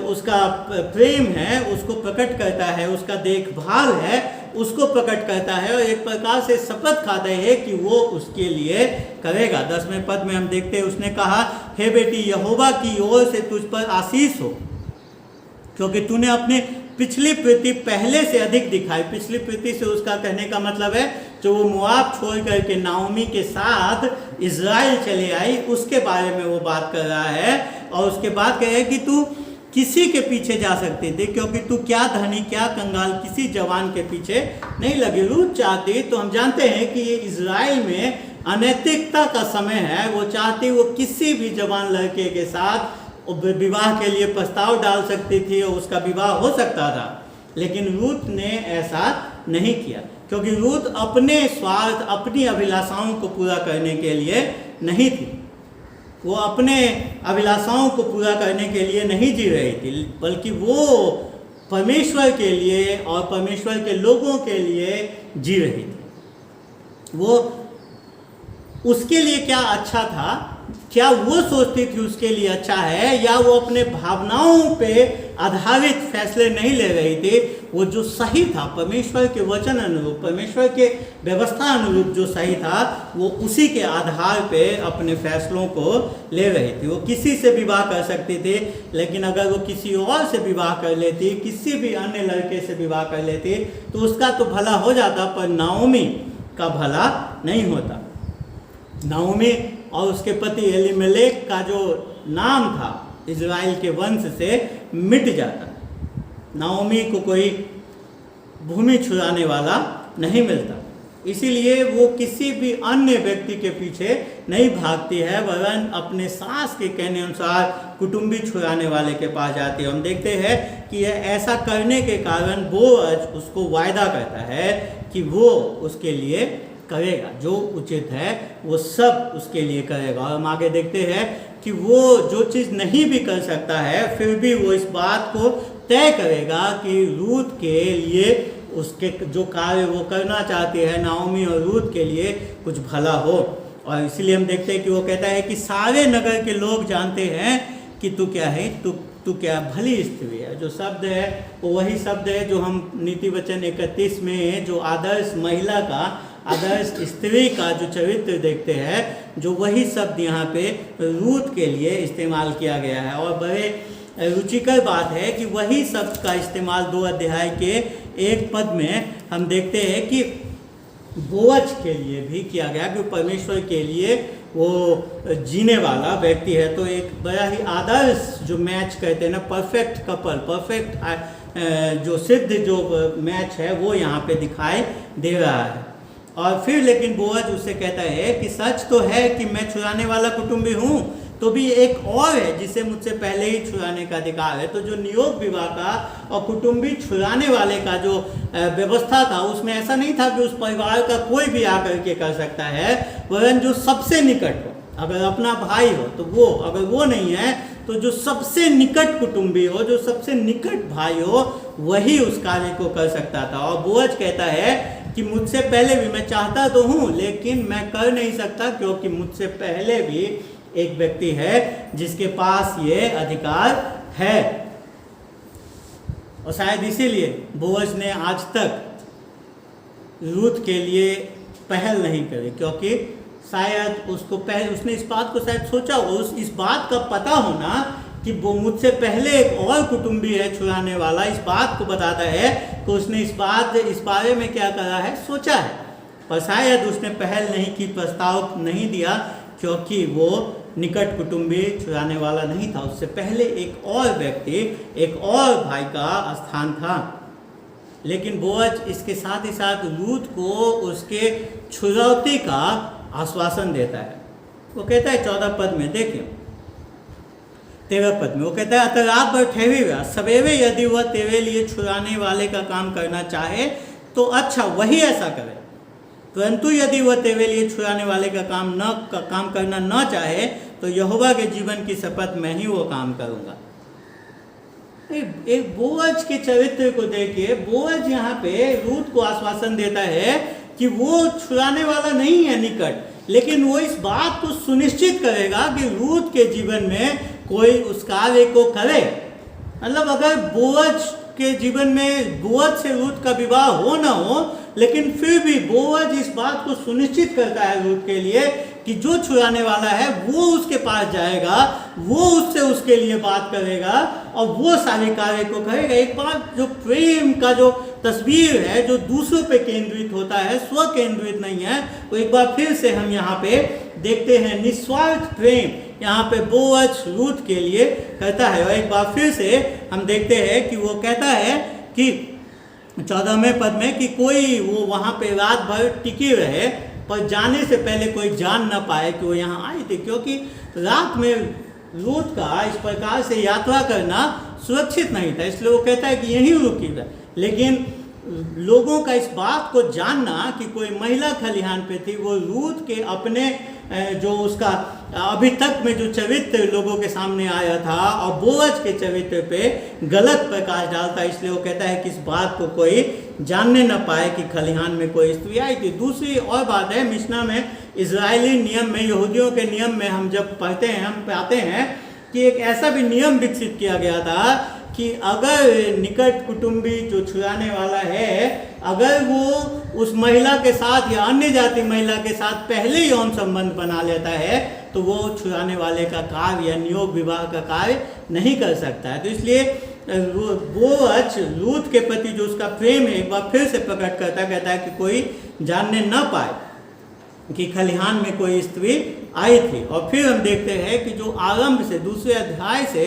उसका प्रेम है उसको प्रकट करता है, उसका देखभाल है उसको प्रकट करता है और एक प्रकार से शपथ खाता है कि वो उसके लिए करेगा। 10वें पद में हम देखते हैं उसने कहा, हे बेटी, यहोवा की ओर से तुझ पर आशीष हो, क्योंकि तूने अपने पिछली प्रीति पहले से अधिक दिखाई। पिछली प्रीति से उसका कहने का मतलब है जो वो मोआब छोड़ करके नाओमी के साथ इज़राइल चले आई, उसके बारे में वो बात कर रहा है। और उसके बाद कहे कि तू किसी के पीछे जा सकते थे, क्योंकि तू क्या धनी क्या कंगाल किसी जवान के पीछे नहीं लगी। रूत चाहती, तो हम जानते हैं कि ये इज़राइल में अनैतिकता का समय है, वो चाहती वो किसी भी जवान लड़के के साथ विवाह के लिए प्रस्ताव डाल सकती थी और उसका विवाह हो सकता था, लेकिन रूत ने ऐसा नहीं किया, क्योंकि रूत अपने स्वार्थ, अपनी अभिलाषाओं को पूरा करने के लिए नहीं थी। वो अपने अभिलाषाओं को पूरा करने के लिए नहीं जी रही थी, बल्कि वो परमेश्वर के लिए और परमेश्वर के लोगों के लिए जी रही थी। वो उसके लिए क्या अच्छा था क्या वो सोचती थी उसके लिए अच्छा है, या वो अपने भावनाओं पे आधारित फैसले नहीं ले रही थी। वो जो सही था परमेश्वर के वचन अनुरूप, परमेश्वर के व्यवस्था अनुरूप जो सही था, वो उसी के आधार पे अपने फैसलों को ले रही थी। वो किसी से विवाह कर सकती थी, लेकिन अगर वो किसी और से विवाह कर लेती, किसी भी अन्य लड़के से विवाह कर लेती, तो उसका तो भला हो जाता, पर नाओमी का भला नहीं होता। नाओमी और उसके पति एलीमेलेक का जो नाम था इज़राइल के वंश से मिट जाता। नाओमी को कोई भूमि छुड़ाने वाला नहीं मिलता, इसीलिए वो किसी भी अन्य व्यक्ति के पीछे नहीं भागती है, वरन अपने सास के कहने अनुसार कुटुंबी छुड़ाने वाले के पास जाती है। हम देखते हैं कि यह ऐसा करने के कारण बोअज उसको वायदा करता है कि वो उसके लिए करेगा, जो उचित है वो सब उसके लिए करेगा। और हम आगे देखते हैं कि वो जो चीज़ नहीं भी कर सकता है, फिर भी वो इस बात को तय करेगा कि रूथ के लिए उसके जो कार्य वो करना चाहते हैं, नाओमी और रूथ के लिए कुछ भला हो। और इसलिए हम देखते हैं कि वो कहता है कि सारे नगर के लोग जानते हैं कि तू क्या है, तू क्या भली स्त्री है। जो शब्द है वो वही शब्द है जो हम नीति वचन 31 में जो आदर्श महिला का, आदर्श स्त्री का जो चरित्र देखते हैं, जो वही शब्द यहाँ पे रूथ के लिए इस्तेमाल किया गया है। और बड़े रुचिकर बात है कि वही शब्द का इस्तेमाल 2 अध्याय के 1 पद में हम देखते हैं कि बोअज के लिए भी किया गया, कि परमेश्वर के लिए वो जीने वाला व्यक्ति है। तो एक बड़ा ही आदर्श जो मैच कहते हैं ना, परफेक्ट कपल, परफेक्ट जो सिद्ध जो मैच है वो यहाँ पे दिखाई दे रहा है। और फिर लेकिन बोअज उससे कहता है कि सच तो है कि मैं छुड़ाने वाला कुटुंबी हूँ, तो भी एक और है जिसे मुझसे पहले ही छुड़ाने का अधिकार है। तो जो नियोग विवाह का और कुटुंबी छुड़ाने वाले का जो व्यवस्था था, उसमें ऐसा नहीं था कि उस परिवार का कोई भी आकर के कर सकता है, वरन जो सबसे निकट हो, अगर अपना भाई हो तो वो, अगर वो नहीं है तो जो सबसे निकट कुटुंबी हो, जो सबसे निकट भाई हो, वही उस कार्य को कर सकता था। और बोअज कहता है कि मुझसे पहले भी, मैं चाहता तो हूँ लेकिन मैं कर नहीं सकता, क्योंकि मुझसे पहले भी एक व्यक्ति है जिसके पास ये अधिकार है। और शायद इसीलिए बोअज ने आज तक रूथ के लिए पहल नहीं करी, क्योंकि शायद उसको उसने इस बात को शायद सोचा हो, इस बात का पता होना कि वो मुझसे पहले एक और कुटुंबी है छुड़ाने वाला, इस बात को बताता है कि उसने इस बारे में क्या करा है, सोचा है। पर शायद उसने पहल नहीं की, प्रस्ताव नहीं दिया, क्योंकि वो निकट कुटुंबी छुड़ाने वाला नहीं था। उससे पहले एक और व्यक्ति, एक और भाई का स्थान था। लेकिन बोअज इसके साथ ही साथ रूथ को उसके छुड़ौती का आश्वासन देता है। वो कहता है 14 पद में, देखिए 13 पद में वो कहता है, अतः रात भर ठहरी हुआ सवेरे यदि वह तेरे लिए छुड़ाने वाले का काम करना चाहे तो अच्छा, वही ऐसा करे, परंतु यदि वह तेरे लिए छुड़ाने वाले का काम करना न चाहे तो यहोवा के जीवन की शपथ मैं ही वो काम करूँगा। एक बोअज के चरित्र को देखिए, बोअज यहाँ पे रूथ को आश्वासन देता है कि वो छुड़ाने वाला नहीं है निकट, लेकिन वो इस बात को सुनिश्चित करेगा कि रूथ के जीवन में कोई उस कार्य को करे। मतलब अगर बोअज के जीवन में बोअज से रूथ का विवाह हो ना हो, लेकिन फिर भी बोअज इस बात को सुनिश्चित करता है रूथ के लिए कि जो छुड़ाने वाला है वो उसके पास जाएगा, वो उससे उसके लिए बात करेगा और वो सारे कार्य को करेगा। एक बात जो प्रेम का जो तस्वीर है, जो दूसरों पे केंद्रित होता है, स्व केंद्रित नहीं है, वो एक बार फिर से हम यहाँ पे देखते हैं। निस्वार्थ प्रेम यहाँ पे बोअज रूथ के लिए कहता है। और एक बार फिर से हम देखते हैं कि वो कहता है कि 14वें पद में कि कोई वो वहाँ पे रात भर टिकी रहे, पर जाने से पहले कोई जान ना पाए कि वो यहाँ आई थी, क्योंकि रात में रूथ का इस प्रकार से यात्रा करना सुरक्षित नहीं था। इसलिए वो कहता है कि यहीं रुकी रहे। लेकिन लोगों का इस बात को जानना कि कोई महिला खलिहान पे थी, वो रूथ के अपने जो उसका अभी तक में जो चरित्र लोगों के सामने आया था और बोअज के चरित्र पे गलत प्रकाश डालता, इसलिए वो कहता है कि इस बात को कोई जानने न पाए कि खलिहान में कोई स्त्री आई थी। दूसरी और बात है, मिशना में इजरायली नियम में, यहूदियों के नियम में हम जब पढ़ते हैं, हम पाते हैं कि एक ऐसा भी नियम विकसित किया गया था कि अगर निकट कुटुंबी जो छुड़ाने वाला है, अगर वो उस महिला के साथ या अन्य जाति महिला के साथ पहले यौन संबंध बना लेता है तो वो छुड़ाने वाले का कार्य या नियोग विवाह का कार्य नहीं कर सकता है। तो इसलिए बोअज लूत के प्रति जो उसका प्रेम है एक बार फिर से प्रकट करता, कहता है कि कोई जानने न पाए कि खलिहान में कोई स्त्री आई थी। और फिर हम देखते हैं कि जो आरंभ से दूसरे अध्याय से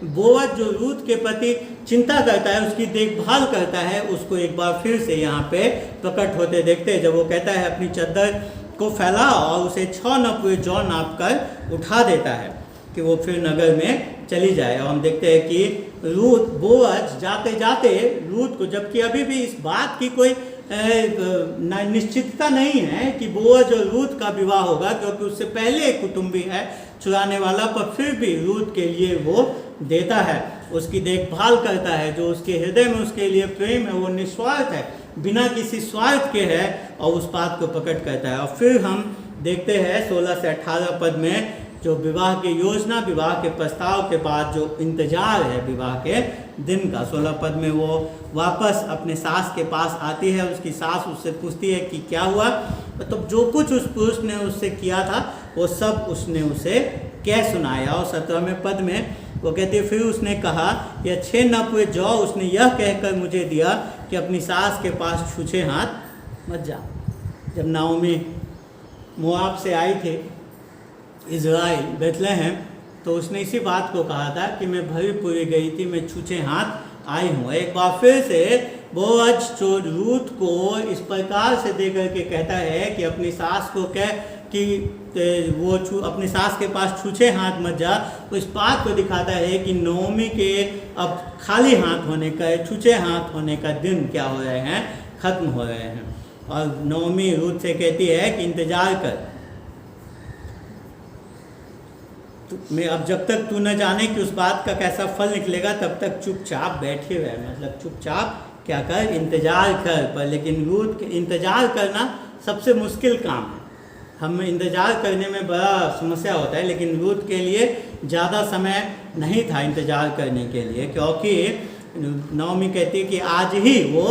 बोअज जो लूत के प्रति चिंता करता है, उसकी देखभाल करता है, उसको एक बार फिर से यहाँ पे प्रकट होते देखते हैं, जब वो कहता है अपनी चद्दर को फैला और उसे 6 नपुए जौ नाप कर उठा देता है कि वो फिर नगर में चली जाए। और हम देखते हैं कि लूत बोअज जाते जाते लूत को, जबकि अभी भी इस बात की कोई निश्चितता नहीं है कि बोअज और लूत का विवाह होगा, क्योंकि उससे पहले एक कुटुंबी है छुड़ाने वाला, पर फिर भी लूत के लिए वो देता है, उसकी देखभाल करता है। जो उसके हृदय में उसके लिए प्रेम है वो निस्वार्थ है, बिना किसी स्वार्थ के है, और उस बात को प्रकट करता है। और फिर हम देखते हैं 16 से 18 पद में जो विवाह की योजना, विवाह के प्रस्ताव के बाद जो इंतजार है विवाह के दिन का। 16 पद में वो वापस अपने सास के पास आती है, उसकी सास उससे पूछती है कि क्या हुआ, तो जो कुछ उस पुरुष ने उससे किया था वो सब उसने उसे कह सुनाया। और 17वें पद में वो कहती है, फिर उसने कहा, यह 6 नपुए जौ उसने यह कहकर मुझे दिया कि अपनी सास के पास छूछे हाथ मत जा। जब नाओमी मोआब से आई थी इज़राइल बेथलेहम, तो उसने इसी बात को कहा था कि मैं भरी पूरी गई थी, मैं छूछे हाथ आई हूँ। एक बार फिर से बोअज जो रूत को इस प्रकार से दे करके कहता है कि अपनी सास को कह कि वो अपनी सास के पास छूछे हाथ मत जा, तो इस बात को दिखाता है कि नओमी के अब खाली हाथ होने का, छूछे हाथ होने का दिन क्या हो रहे हैं, खत्म हो रहे हैं। और नओमी रूत से कहती है कि इंतजार कर, मैं अब जब तक तू न जाने कि उस बात का कैसा फल निकलेगा तब तक चुपचाप बैठे हुए, मतलब चुपचाप क्या कर, इंतजार कर। पर लेकिन रूत के इंतजार करना सबसे मुश्किल काम है, हम इंतजार करने में बड़ा समस्या होता है, लेकिन रूत के लिए ज़्यादा समय नहीं था इंतजार करने के लिए, क्योंकि नओमी कहती है कि आज ही वो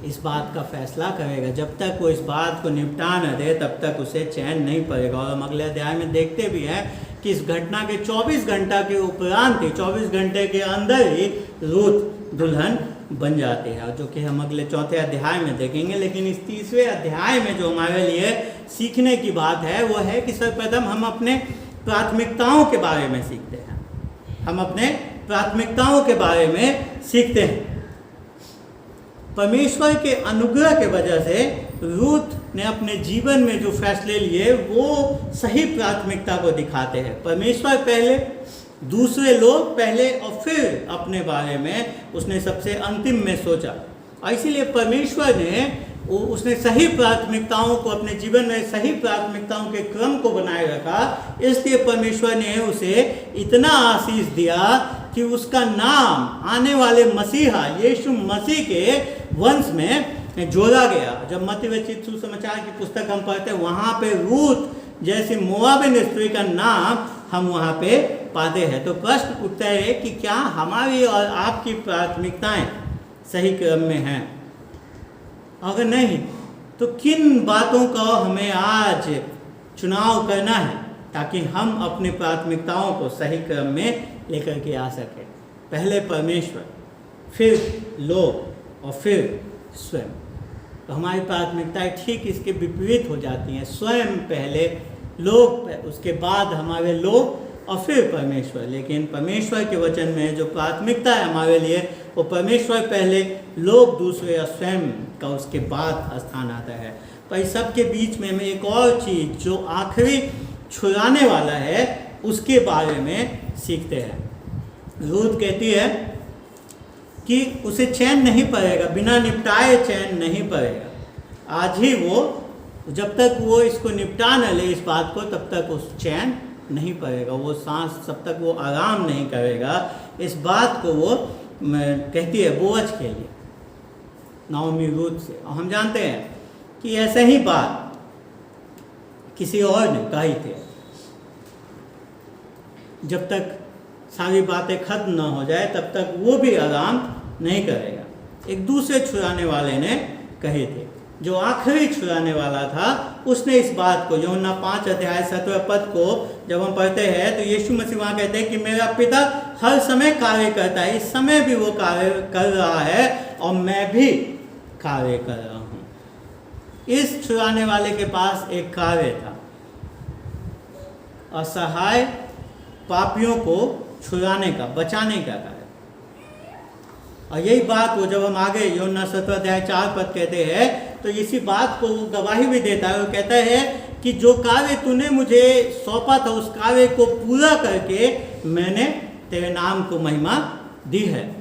इस बात का फैसला करेगा, जब तक वो इस बात को निपटा न दे तब तक उसे चैन नहीं पड़ेगा। और हम अगले अध्याय में देखते भी हैं कि इस घटना के 24 घंटा के उपरांत ही, 24 घंटे के अंदर ही रूत दुल्हन बन जाती है, जो कि हम अगले 4थे अध्याय में देखेंगे। लेकिन इस 3वें अध्याय में जो हमारे लिए सीखने की बात है वो है कि सर्वप्रथम हम अपने प्राथमिकताओं के बारे में सीखते हैं, हम अपने प्राथमिकताओं के बारे में सीखते हैं। परमेश्वर के अनुग्रह के वजह से रूत ने अपने जीवन में जो फैसले लिए वो सही प्राथमिकता को दिखाते हैं। परमेश्वर पहले, दूसरे लोग पहले, और फिर अपने बारे में उसने सबसे अंतिम में सोचा। और इसीलिए परमेश्वर ने उसने सही प्राथमिकताओं को अपने जीवन में, सही प्राथमिकताओं के क्रम को बनाए रखा। इसलिए परमेश्वर ने उसे इतना आशीष दिया कि उसका नाम आने वाले मसीहा यीशु मसीह के वंश में जोड़ा गया। जब मत्ती रचित सुसमाचार की पुस्तक हम पढ़ते हैं, वहाँ पे रूत जैसी मोआबिन स्त्री का नाम हम वहाँ पे पाते हैं। तो प्रश्न उठता है कि क्या हमारी और आपकी प्राथमिकताएं सही क्रम में हैं? अगर नहीं तो किन बातों का हमें आज चुनाव करना है ताकि हम अपनी प्राथमिकताओं को सही क्रम में लेकर के आ सकें? पहले परमेश्वर, फिर लोग और फिर स्वयं। तो हमारी प्राथमिकताएं ठीक इसके विपरीत हो जाती हैं, स्वयं पहले, लोग उसके बाद हमारे लोग और फिर परमेश्वर। लेकिन परमेश्वर के वचन में जो प्राथमिकता है हमारे लिए वो परमेश्वर पहले, लोग दूसरे और स्वयं का उसके बाद स्थान आता है। पर इस सब के बीच में हमें एक और चीज़ जो आखिरी छुड़ाने वाला है उसके बारे में सीखते हैं। रूत कहती है कि उसे चैन नहीं पड़ेगा, बिना निपटाए चैन नहीं पड़ेगा। आज ही वो तो जब तक वो इसको निपटा न ले इस बात को, तब तक उस चैन नहीं पड़ेगा, वो सांस तब तक वो आराम नहीं करेगा। इस बात को वो कहती है बोअज के लिए, नाओमी रूथ से। और हम जानते हैं कि ऐसे ही बात किसी और ने कही थी। जब तक सारी बातें खत्म न हो जाए तब तक वो भी आराम नहीं करेगा। एक दूसरे छुड़ाने वाले ने कहे थे, जो आखिरी छुड़ाने वाला था, उसने इस बात को, यूहन्ना 5 अध्याय 17 पद को जब हम पढ़ते हैं तो यीशु मसीह वहाँ कहते हैं कि मेरा पिता हर समय कार्य करता है, इस समय भी वो कार्य कर रहा है और मैं भी कार्य कर रहा हूँ। इस छुड़ाने वाले के पास एक कार्य था, असहाय पापियों को छुड़ाने का, बचाने का कार्य। और यही बात वो जब हम आगे यूहन्ना 17 अध्याय 4 पद कहते हैं तो इसी बात को वो गवाही भी देता है। वो कहता है कि जो कार्य तूने मुझे सौंपा था उस कार्य को पूरा करके मैंने तेरे नाम को महिमा दी है।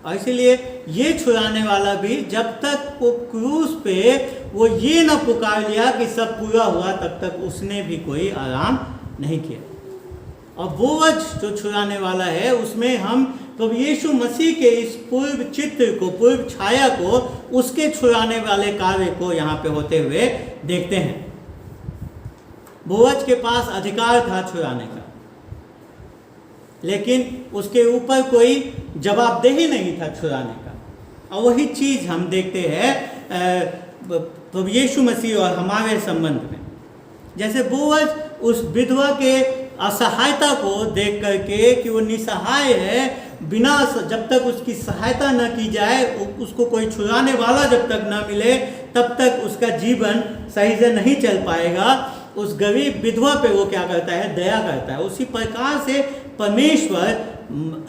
और इसीलिए ये छुड़ाने वाला भी जब तक वो क्रूस पे वो ये ना पुकार लिया कि सब पूरा हुआ, तब तक उसने भी कोई आराम नहीं किया। और बोअज जो छुड़ाने वाला है उसमें हम प्रभु यीशु मसीह के इस पूर्व चित्र को, पूर्व छाया को, उसके छुड़ाने वाले कार्य को यहाँ पे होते हुए देखते हैं। बोअज के पास अधिकार था छुड़ाने का, लेकिन उसके ऊपर कोई जवाबदेही नहीं था छुड़ाने का। और वही चीज़ हम देखते हैं प्रभु यीशु मसीह और हमारे संबंध में। जैसे बोअज उस विधवा के असहायता को देख करके कि वो निसहाय है, बिना जब तक उसकी सहायता न की जाए, उसको कोई छुड़ाने वाला जब तक न मिले, तब तक उसका जीवन सही से नहीं चल पाएगा। उस गरीब विधवा पे वो क्या करता है, दया करता है। उसी प्रकार से परमेश्वर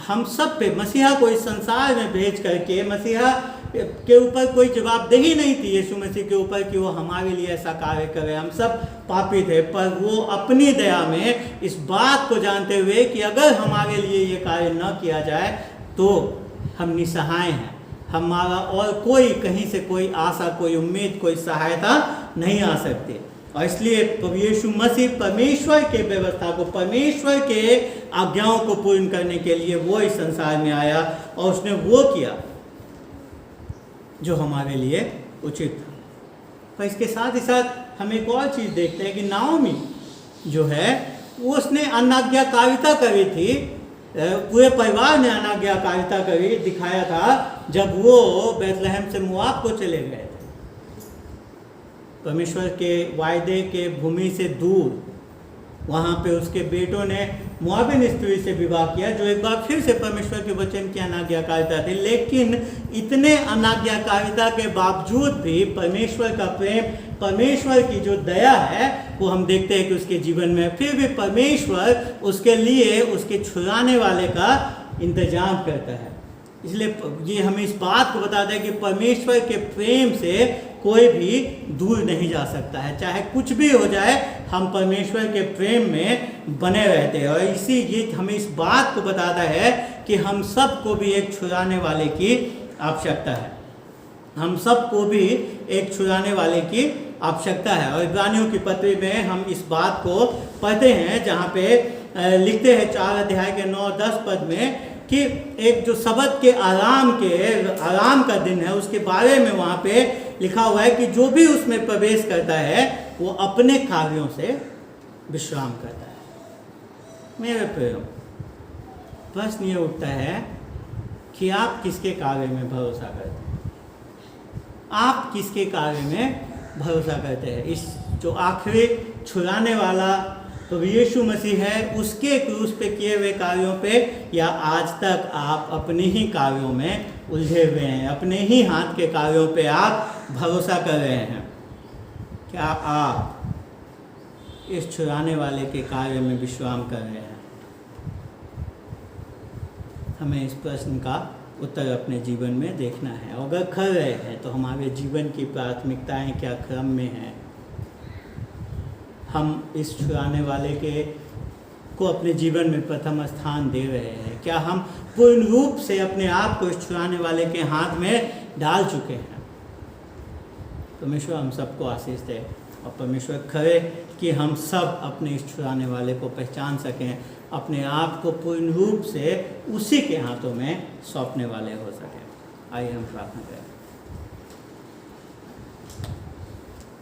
हम सब पे मसीहा को इस संसार में भेज करके, मसीहा के ऊपर कोई जवाबदेही नहीं थी यीशु मसीह के ऊपर कि वो हमारे लिए ऐसा कार्य करे, हम सब पापी थे, पर वो अपनी दया में इस बात को जानते हुए कि अगर हमारे लिए ये कार्य न किया जाए तो हम निसहाय हैं, हमारा और कोई कहीं से कोई आशा, कोई उम्मीद, कोई सहायता नहीं आ सकती। और इसलिए प्रभु यीशु मसीह परमेश्वर के व्यवस्था को, परमेश्वर के आज्ञाओं को पूर्ण करने के लिए वो इस संसार में आया और उसने वो किया जो हमारे लिए उचित था। पर इसके साथ ही साथ हम एक और चीज़ देखते हैं कि नाओमी जो है वो उसने अनाज्ञाकारिता करी थी, पूरे परिवार ने अनाज्ञाकारिता करी, दिखाया था जब वो बैतलहम से मोआब को चले गए थे, परमेश्वर के वायदे के भूमि से दूर। वहाँ पे उसके बेटों ने मोआबिन स्त्री से विवाह किया, जो एक बार फिर से परमेश्वर के वचन की अनाज्ञाकारिता थी। लेकिन इतने अनाज्ञाकारिता के बावजूद भी परमेश्वर का प्रेम, परमेश्वर की जो दया है वो हम देखते हैं कि उसके जीवन में फिर भी परमेश्वर उसके लिए, उसके छुड़ाने वाले का इंतजाम करता है। इसलिए ये हमें इस बात को बताता है कि परमेश्वर के प्रेम से कोई भी दूर नहीं जा सकता है, चाहे कुछ भी हो जाए, हम परमेश्वर के प्रेम में बने रहते हैं। और इसी ये हमें इस बात को बताता है कि हम सबको भी एक छुड़ाने वाले की आवश्यकता है, हम सबको भी एक छुड़ाने वाले की आवश्यकता है। और इब्रानियों की पत्री में हम इस बात को पढ़ते हैं, जहाँ पे लिखते हैं 4 अध्याय के 9-10 पद में कि एक जो सबत के आराम का दिन है, उसके बारे में वहाँ पे लिखा हुआ है कि जो भी उसमें प्रवेश करता है वो अपने कार्यों से विश्राम करता है। मेरे प्रियो, प्रश्न ये उठता है कि आप किसके कार्य में भरोसा करते हैं? आप किसके कार्य में भरोसा करते हैं? इस जो आखिरी छुड़ाने वाला तो यीशु मसीह है, उसके क्रूस पे किए हुए कार्यों पे, या आज तक आप अपने ही कार्यों में उलझे हुए हैं, अपने ही हाथ के कार्यों पे आप भरोसा कर रहे हैं? क्या आप इस छुड़ाने वाले के कार्य में विश्राम कर रहे हैं? हमें इस प्रश्न का उत्तर अपने जीवन में देखना है। अगर कर रहे हैं तो हमारे जीवन की प्राथमिकताएं क्या क्रम में हैं? हम इस छुड़ाने वाले को अपने जीवन में प्रथम स्थान दे रहे हैं? क्या हम पूर्ण रूप से अपने आप को इस छुड़ाने वाले के हाथ में डाल चुके हैं? परमेश्वर हम सबको आशीष दे। और परमेश्वर करे कि हम सब अपने इस छुड़ाने वाले को पहचान सकें, अपने आप को पूर्ण रूप से उसी के हाथों में सौंपने वाले हो सकें। आइए हम प्रार्थना करें।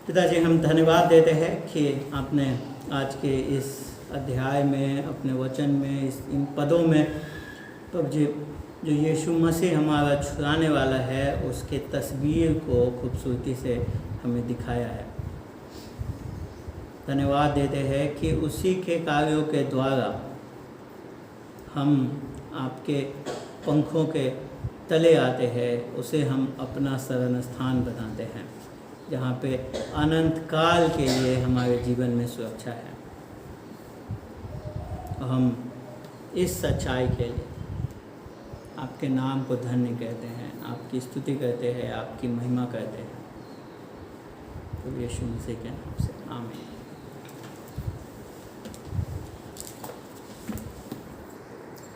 पिताजी, हम धन्यवाद देते हैं कि आपने आज के इस अध्याय में, अपने वचन में, इन पदों में प्रभु जी जो यीशु मसीह हमारा छुड़ाने वाला है उसके तस्वीर को खूबसूरती से हमें दिखाया है। धन्यवाद देते हैं कि उसी के कार्यों के द्वारा हम आपके पंखों के तले आते हैं, उसे हम अपना शरण स्थान बनाते हैं, जहाँ पे अनंत काल के लिए हमारे जीवन में सुरक्षा है। और हम इस सच्चाई के लिए आपके नाम को धन्य कहते हैं, आपकी स्तुति करते हैं, आपकी महिमा करते हैं। तो यीशु मसीह के नाम से आमीन।